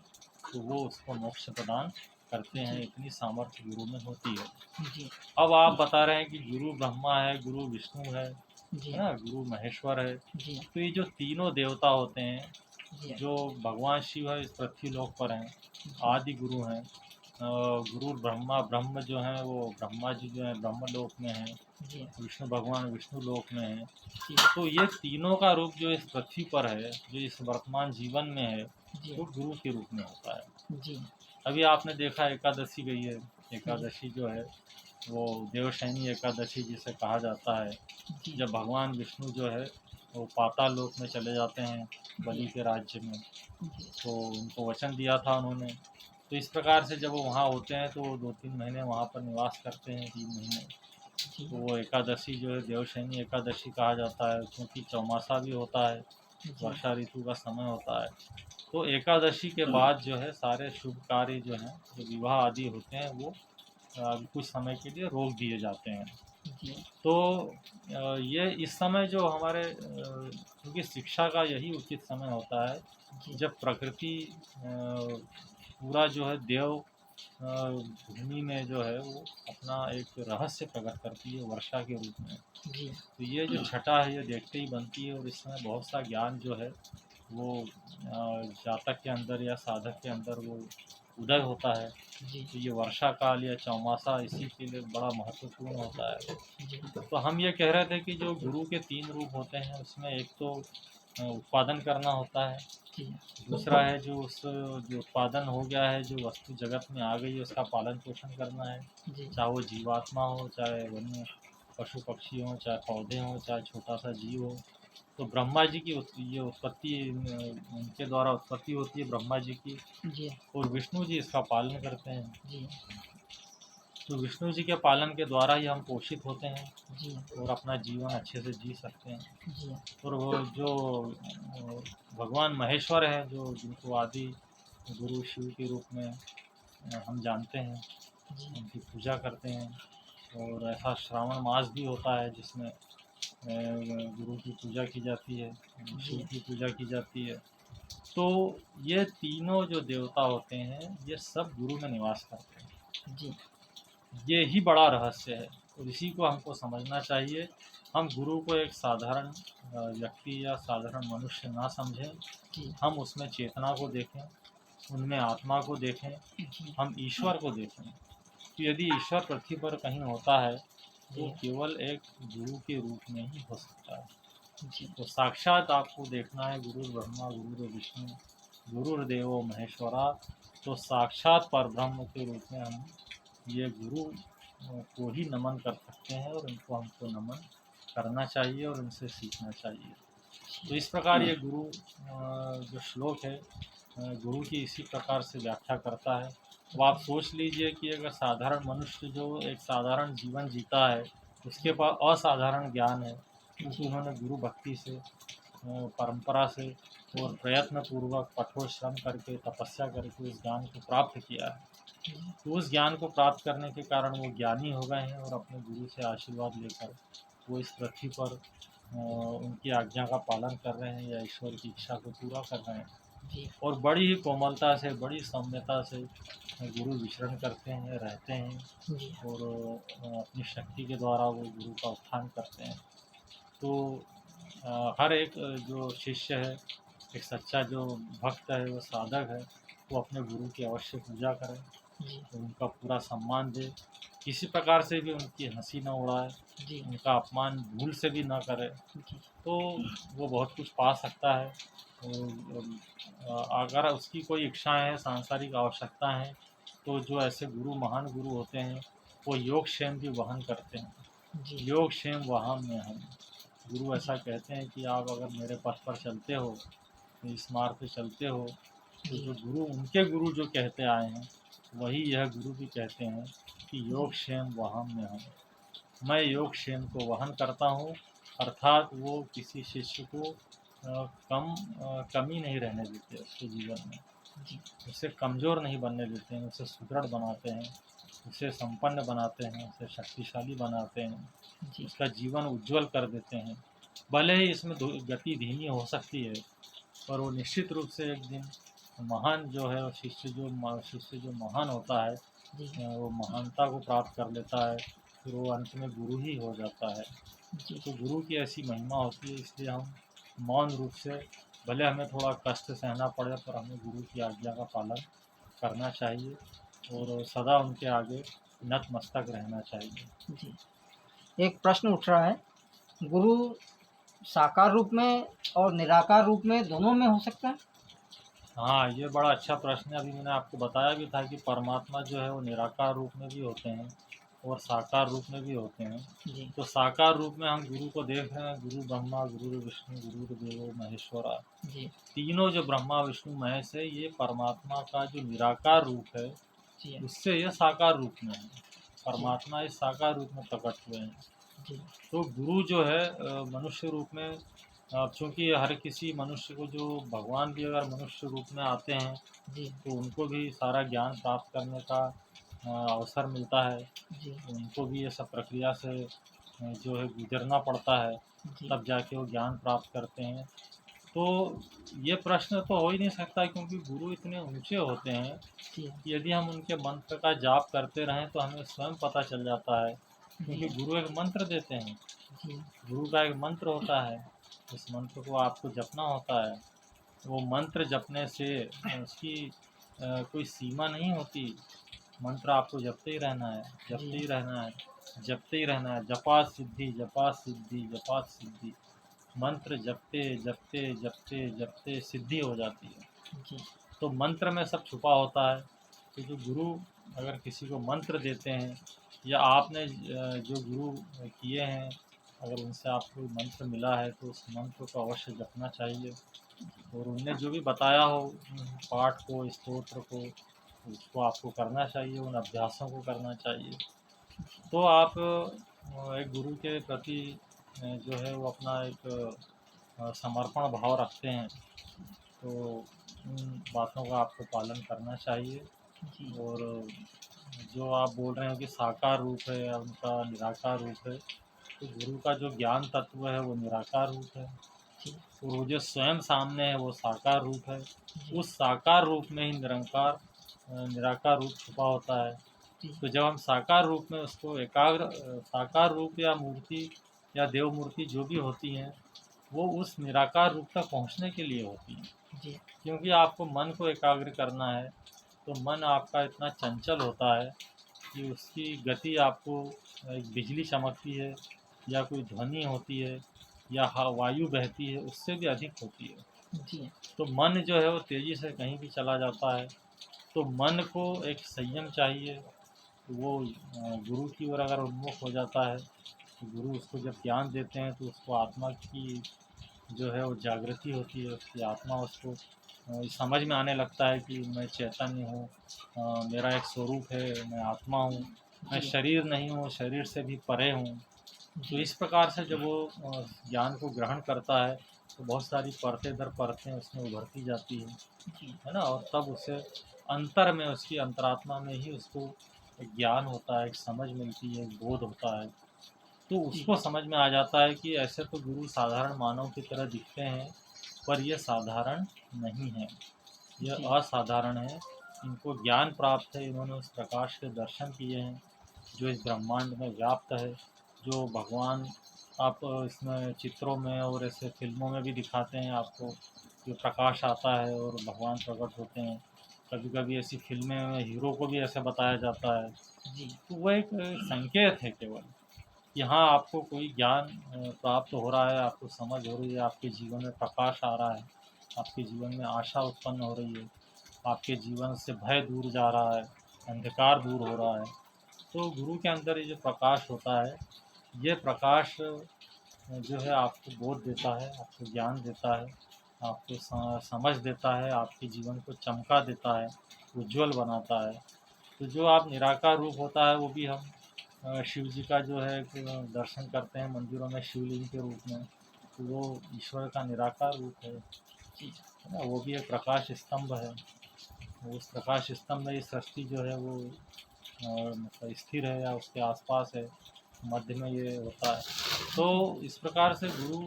तो वो उसको मोक्ष प्रदान करते हैं। इतनी सामर्थ्य गुरु में होती है। जी अब आप बता रहे हैं कि गुरु ब्रह्मा है, गुरु विष्णु है जी ना, गुरु महेश्वर है। जी तो ये जो तीनों देवता होते हैं, जी जो भगवान शिव है इस पृथ्वी लोक पर हैं, आदि गुरु हैं। गुरु ब्रह्मा, ब्रह्म जो हैं वो ब्रह्मा जी जो हैं ब्रह्म लोक में हैं, जी विष्णु भगवान विष्णु लोक में हैं। जी तो ये तीनों का रूप जो इस पृथ्वी पर है, जो इस वर्तमान जीवन में है, जी वो गुरु के रूप में होता है। जी अभी आपने देखा एकादशी गई है, एकादशी जो है वो देवशयनी एकादशी जिसे कहा जाता है, जी जब भगवान विष्णु जो है वो पाताल लोक में चले जाते हैं, बलि के राज्य में। तो उनको वचन दिया था उन्होंने। तो इस प्रकार से जब वो वहाँ होते हैं तो वो 2-3 महीने वहाँ पर निवास करते हैं, 3 महीने। तो वो एकादशी जो है देवशयनी एकादशी कहा जाता है, क्योंकि चौमासा भी होता है, वर्षा ऋतु का समय होता है। तो एकादशी के बाद जो है सारे शुभ कार्य जो हैं, जो विवाह आदि होते हैं, वो कुछ समय के लिए रोक दिए जाते हैं। जी तो ये इस समय जो हमारे क्योंकि शिक्षा का यही उचित समय होता है जी जब प्रकृति पूरा जो है देव भूमि में जो है वो अपना एक रहस्य प्रकट करती है वर्षा के रूप में। जी तो ये जो छटा है ये देखते ही बनती है और इसमें बहुत सा ज्ञान जो है वो जातक के अंदर या साधक के अंदर वो उदय होता है। जी तो ये वर्षा काल या चौमासा इसी के लिए बड़ा महत्वपूर्ण होता है। जी तो हम ये कह रहे थे कि जो गुरु के 3 रूप होते हैं उसमें एक तो उत्पादन करना होता है, जी दूसरा है जो उत्पादन हो गया है, जो वस्तु जगत में आ गई है उसका पालन-पोषण करना है, जी चाहे वो जीवात्मा हो, चाहे वन्य पशु-पक्षी हों, चाहे पौधे हों, चाहे छोटा-सा जीव हो। तो ब्रह्मा जी की ये उत्पत्ति उनके द्वारा उत्पत्ति होती है ब्रह्मा जी की जी और विष्णु जी इसका पालन करते हैं। जी तो विष्णु जी के पालन के द्वारा ही हम पोषित होते हैं जी और अपना जीवन अच्छे से जी सकते हैं। जी और वो जो भगवान महेश्वर हैं जो जिनको आदि गुरु शिव के रूप में हम जानते हैं, जी उनकी पूजा करते हैं। और ऐसा श्रावण मास भी होता है जिसमें गुरु की पूजा की जाती है, शिव की पूजा की जाती है। तो ये तीनों जो देवता होते हैं ये सब गुरु में निवास करते हैं। जी ये ही बड़ा रहस्य है और इसी को हमको समझना चाहिए। हम गुरु को एक साधारण व्यक्ति या साधारण मनुष्य ना समझें, जी हम उसमें चेतना को देखें, उनमें आत्मा को देखें, जी हम ईश्वर को देखें। तो यदि ईश्वर पृथ्वी पर कहीं होता है तो जी केवल एक गुरु के रूप में ही हो सकता है। जी तो साक्षात आपको देखना है गुरु ब्रह्मा गुरु विष्णु गुरुर्देवो महेश्वरा। तो साक्षात परब्रह्म के रूप में हम ये गुरु को ही नमन कर सकते हैं और इनको हमको नमन करना चाहिए और इनसे सीखना चाहिए। तो इस प्रकार ये गुरु जो श्लोक है गुरु की इसी प्रकार से व्याख्या करता है। अब आप सोच लीजिए कि अगर साधारण मनुष्य जो एक साधारण जीवन जीता है उसके पास असाधारण ज्ञान है क्योंकि उन्होंने गुरु भक्ति से परंपरा से और प्रयत्न पूर्वक कठोर श्रम करके तपस्या करके उस ज्ञान को प्राप्त किया है। तो उस ज्ञान को प्राप्त करने के कारण वो ज्ञानी हो गए हैं और अपने गुरु से आशीर्वाद लेकर वो इस पृथ्वी पर उनकी आज्ञा का पालन कर रहे हैं या ईश्वर की इच्छा को पूरा कर रहे हैं। जी और बड़ी ही कोमलता से बड़ी सौम्यता से गुरु विचरण करते हैं रहते हैं जी और अपनी शक्ति के द्वारा वो गुरु का उत्थान करते हैं। तो हर एक जो शिष्य है एक सच्चा जो भक्त है वो साधक है वो अपने गुरु की अवश्य पूजा करे, जी उनका पूरा सम्मान दे, किसी प्रकार से भी उनकी हंसी न उड़ाए, जी उनका अपमान भूल से भी ना करे। जी तो वो बहुत कुछ पा सकता है। और अगर उसकी कोई इच्छाएं हैं सांसारिक आवश्यकता है तो जो ऐसे गुरु महान गुरु होते हैं वो योगक्षेम भी वहन करते हैं। जी योगक्षेम वहन में हम गुरु ऐसा कहते हैं कि आप अगर मेरे पथ पर चलते हो इस मार्ग पे चलते हो तो जी जो गुरु उनके गुरु जो कहते आए हैं वही यह गुरु भी कहते हैं कि योगक्षेम वहन में हम, मैं योगक्षेम को वहन करता हूँ। अर्थात वो किसी शिष्य को कमी नहीं रहने देते उसके जीवन में, जी उसे कमज़ोर नहीं बनने देते हैं, उसे सुदृढ़ बनाते हैं, उसे संपन्न बनाते हैं, उसे शक्तिशाली बनाते हैं, जी उसका जीवन उज्जवल कर देते हैं। भले ही इसमें गति धीमी हो सकती है पर वो निश्चित रूप से एक दिन महान जो है और शिष्य जो महान होता है जी वो महानता को प्राप्त कर लेता है, फिर वो अंत में गुरु ही हो जाता है। जी तो गुरु की ऐसी महिमा होती है इसलिए हम मौन रूप से भले हमें थोड़ा कष्ट सहना पड़े पर हमें गुरु की आज्ञा का पालन करना चाहिए और सदा उनके आगे नतमस्तक रहना चाहिए। जी एक प्रश्न उठ रहा है, गुरु साकार रूप में और निराकार रूप में दोनों में हो सकता है? हाँ, ये बड़ा अच्छा प्रश्न है। अभी मैंने आपको बताया भी था कि परमात्मा जो है वो निराकार रूप में भी होते हैं और साकार रूप में भी होते हैं। जी तो साकार रूप में हम गुरु को देख रहे हैं, गुरु ब्रह्मा गुरु विष्णु गुरुर्देवो महेश्वरा। जी तीनों जो ब्रह्मा विष्णु महेश है ये परमात्मा का जो निराकार रूप है जी उससे यह साकार रूप में है। जी परमात्मा इस साकार रूप में प्रकट हुए हैं। जी तो गुरु जो है मनुष्य रूप में चूँकि हर किसी मनुष्य को जो भगवान भी अगर मनुष्य रूप में आते हैं जी तो उनको भी सारा ज्ञान प्राप्त करने का अवसर मिलता है। जी उनको भी ये सब प्रक्रिया से जो है गुजरना पड़ता है, जी तब जाके वो ज्ञान प्राप्त करते हैं। तो ये प्रश्न तो हो ही नहीं सकता, क्योंकि गुरु इतने ऊँचे होते हैं जी कि यदि हम उनके मंत्र का जाप करते रहें तो हमें स्वयं पता चल जाता है, जी क्योंकि गुरु एक मंत्र देते हैं। जी गुरु का एक मंत्र होता है, उस मंत्र को आपको जपना होता है। वो मंत्र जपने से उसकी कोई सीमा नहीं होती। मंत्र आपको जपते ही रहना है, जी जपते ही रहना है, जपते ही रहना है। जपा सिद्धि, जपा सिद्धि, जपा सिद्धि। मंत्र जपते जपते जपते जपते सिद्धि हो जाती है। जी तो मंत्र में सब छुपा होता है। तो जो गुरु अगर किसी को मंत्र देते हैं, या आपने जो गुरु किए हैं, अगर उनसे आपको मंत्र मिला है तो उस मंत्र को अवश्य जपना चाहिए। और उनने जो भी बताया हो पाठ को, स्तोत्र को, उसको आपको करना चाहिए, उन अभ्यासों को करना चाहिए। तो आप एक गुरु के प्रति जो है वो अपना एक समर्पण भाव रखते हैं, तो उन बातों का आपको पालन करना चाहिए। जी और जो आप बोल रहे हो कि साकार रूप है या उनका निराकार रूप है, तो गुरु का जो ज्ञान तत्व है वो निराकार रूप है, जी और वो जो स्वयं सामने है वो साकार रूप है। जी उस साकार रूप में ही निराकार रूप छुपा होता है। जी तो जब हम साकार रूप में उसको साकार रूप या मूर्ति या देव मूर्ति जो भी होती हैं, वो उस निराकार रूप तक पहुँचने के लिए होती हैं। जी क्योंकि आपको मन को एकाग्र करना है, तो मन आपका इतना चंचल होता है कि उसकी गति आपको, एक बिजली चमकती है या कोई ध्वनि होती है या वायु बहती है, उससे भी अधिक होती है। जी तो मन जो है वो तेज़ी से कहीं भी चला जाता है। तो मन को एक संयम चाहिए। तो वो गुरु की ओर अगर उन्मुख हो जाता है, तो गुरु उसको जब ज्ञान देते हैं तो उसको आत्मा की जो है वो जागृति होती है, उसकी आत्मा उसको ये समझ में आने लगता है कि मैं चैतन्य हूँ, मेरा एक स्वरूप है, मैं आत्मा हूँ, मैं जी शरीर नहीं हूँ, शरीर से भी परे हूँ। तो जी इस प्रकार से जब वो ज्ञान को ग्रहण करता है, तो बहुत सारी परतें दर परतें उसमें उभरती जाती जी है ना? और तब उसे अंतर में, उसकी अंतरात्मा में ही उसको एक ज्ञान होता है, एक समझ मिलती है, एक बोध होता है। तो जी उसको समझ में आ जाता है कि ऐसे तो गुरु साधारण मानव की तरह दिखते हैं, पर ये साधारण नहीं है, ये जी असाधारण है। इनको ज्ञान प्राप्त है, इन्होंने उस प्रकाश के दर्शन किए हैं जो इस ब्रह्मांड में व्याप्त है। जो भगवान आप इसमें चित्रों में और ऐसे फिल्मों में भी दिखाते हैं आपको, कि प्रकाश आता है और भगवान प्रकट होते हैं। कभी कभी ऐसी फिल्में में हीरो को भी ऐसे बताया जाता है। जी तो वह एक संकेत है केवल, कि हाँ आपको कोई ज्ञान प्राप्त हो रहा है, आपको समझ हो रही है, आपके जीवन में प्रकाश आ रहा है, आपके जीवन में आशा उत्पन्न हो रही है, आपके जीवन से भय दूर जा रहा है, अंधकार दूर हो रहा है। तो गुरु के अंदर ये जो प्रकाश होता है, ये प्रकाश जो है आपको बोध देता है, आपको ज्ञान देता है, आपको समझ देता है, आपके जीवन को चमका देता है, उज्जवल बनाता है। तो जो आप निराकार रूप होता है, वो भी हम शिव जी का जो है कि दर्शन करते हैं मंदिरों में शिवलिंग के रूप में, तो वो ईश्वर का निराकार रूप जी है ना? वो भी एक प्रकाश स्तंभ है। उस प्रकाश स्तंभ में ये सृष्टि जो है वो मतलब स्थिर है या उसके आसपास है, मध्य में ये होता है। तो इस प्रकार से गुरु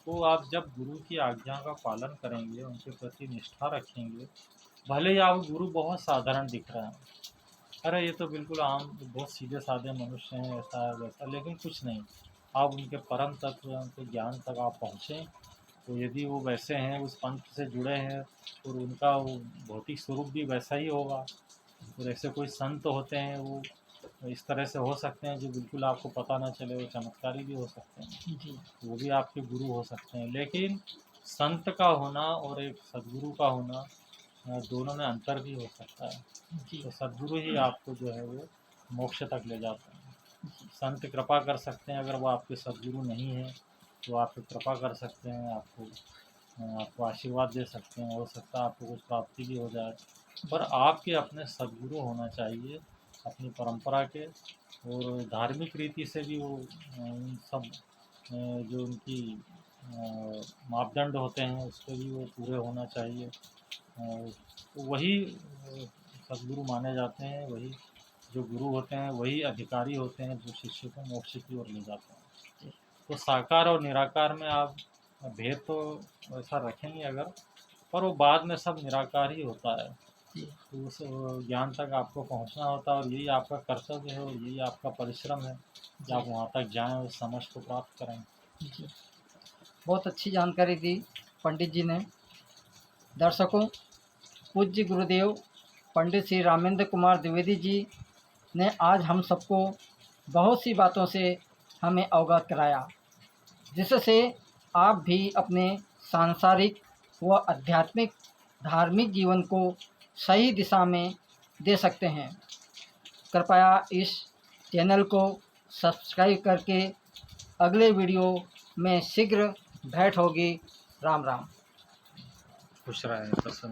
को आप जब गुरु की आज्ञा का पालन करेंगे, उनके प्रति निष्ठा रखेंगे, भले ही आप गुरु बहुत साधारण दिख रहे हैं, अरे ये तो बिल्कुल आम बहुत सीधे साधे मनुष्य हैं, ऐसा है वैसा, लेकिन कुछ नहीं। आप उनके परम तत्व, उनके ज्ञान तक आप पहुँचें, तो यदि वो वैसे हैं, उस पंथ से जुड़े हैं, और उनका वो भौतिक स्वरूप भी वैसा ही होगा। और ऐसे कोई संत होते हैं, वो इस तरह से हो सकते हैं जो बिल्कुल आपको पता ना चले, वो चमत्कारी भी हो सकते हैं, जी वो भी आपके गुरु हो सकते हैं। लेकिन संत का होना और एक सदगुरु का होना, दोनों में अंतर भी हो सकता है। जी तो सदगुरु ही आपको जो है वो मोक्ष तक ले जाते हैं। जी संत कृपा कर सकते हैं, अगर वो आपके सदगुरु नहीं हैं तो आप पे कृपा कर सकते हैं, आपको आशीर्वाद दे सकते हैं, हो सकता है आपको कुछ प्राप्ति भी हो जाए। पर जी आपके अपने सदगुरु होना चाहिए, अपनी परंपरा के, और धार्मिक रीति से भी वो उन सब जो उनकी मापदंड होते हैं उसके भी वो पूरे होना चाहिए। तो वही सदगुरु माने जाते हैं, वही जो गुरु होते हैं वही अधिकारी होते हैं जो शिष्य को मोक्ष की ओर ले जाते हैं। तो साकार और निराकार में आप भेद तो ऐसा रखेंगे अगर, पर वो बाद में सब निराकार ही होता है। तो उस ज्ञान तक आपको पहुंचना होता है, और यही आपका कर्तव्य है और यही आपका परिश्रम है कि आप वहाँ तक जाएं और समझ को प्राप्त करें। जी, बहुत अच्छी जानकारी दी पंडित जी ने। दर्शकों, पूज्य गुरुदेव पंडित श्री रामेंद्र कुमार द्विवेदी जी ने आज हम सबको बहुत सी बातों से हमें अवगत कराया, जिससे आप भी अपने सांसारिक व आध्यात्मिक धार्मिक जीवन को सही दिशा में दे सकते हैं। कृपया इस चैनल को सब्सक्राइब करके अगले वीडियो में शीघ्र भेंट होगी। राम राम। खुश रहें, प्रसन्न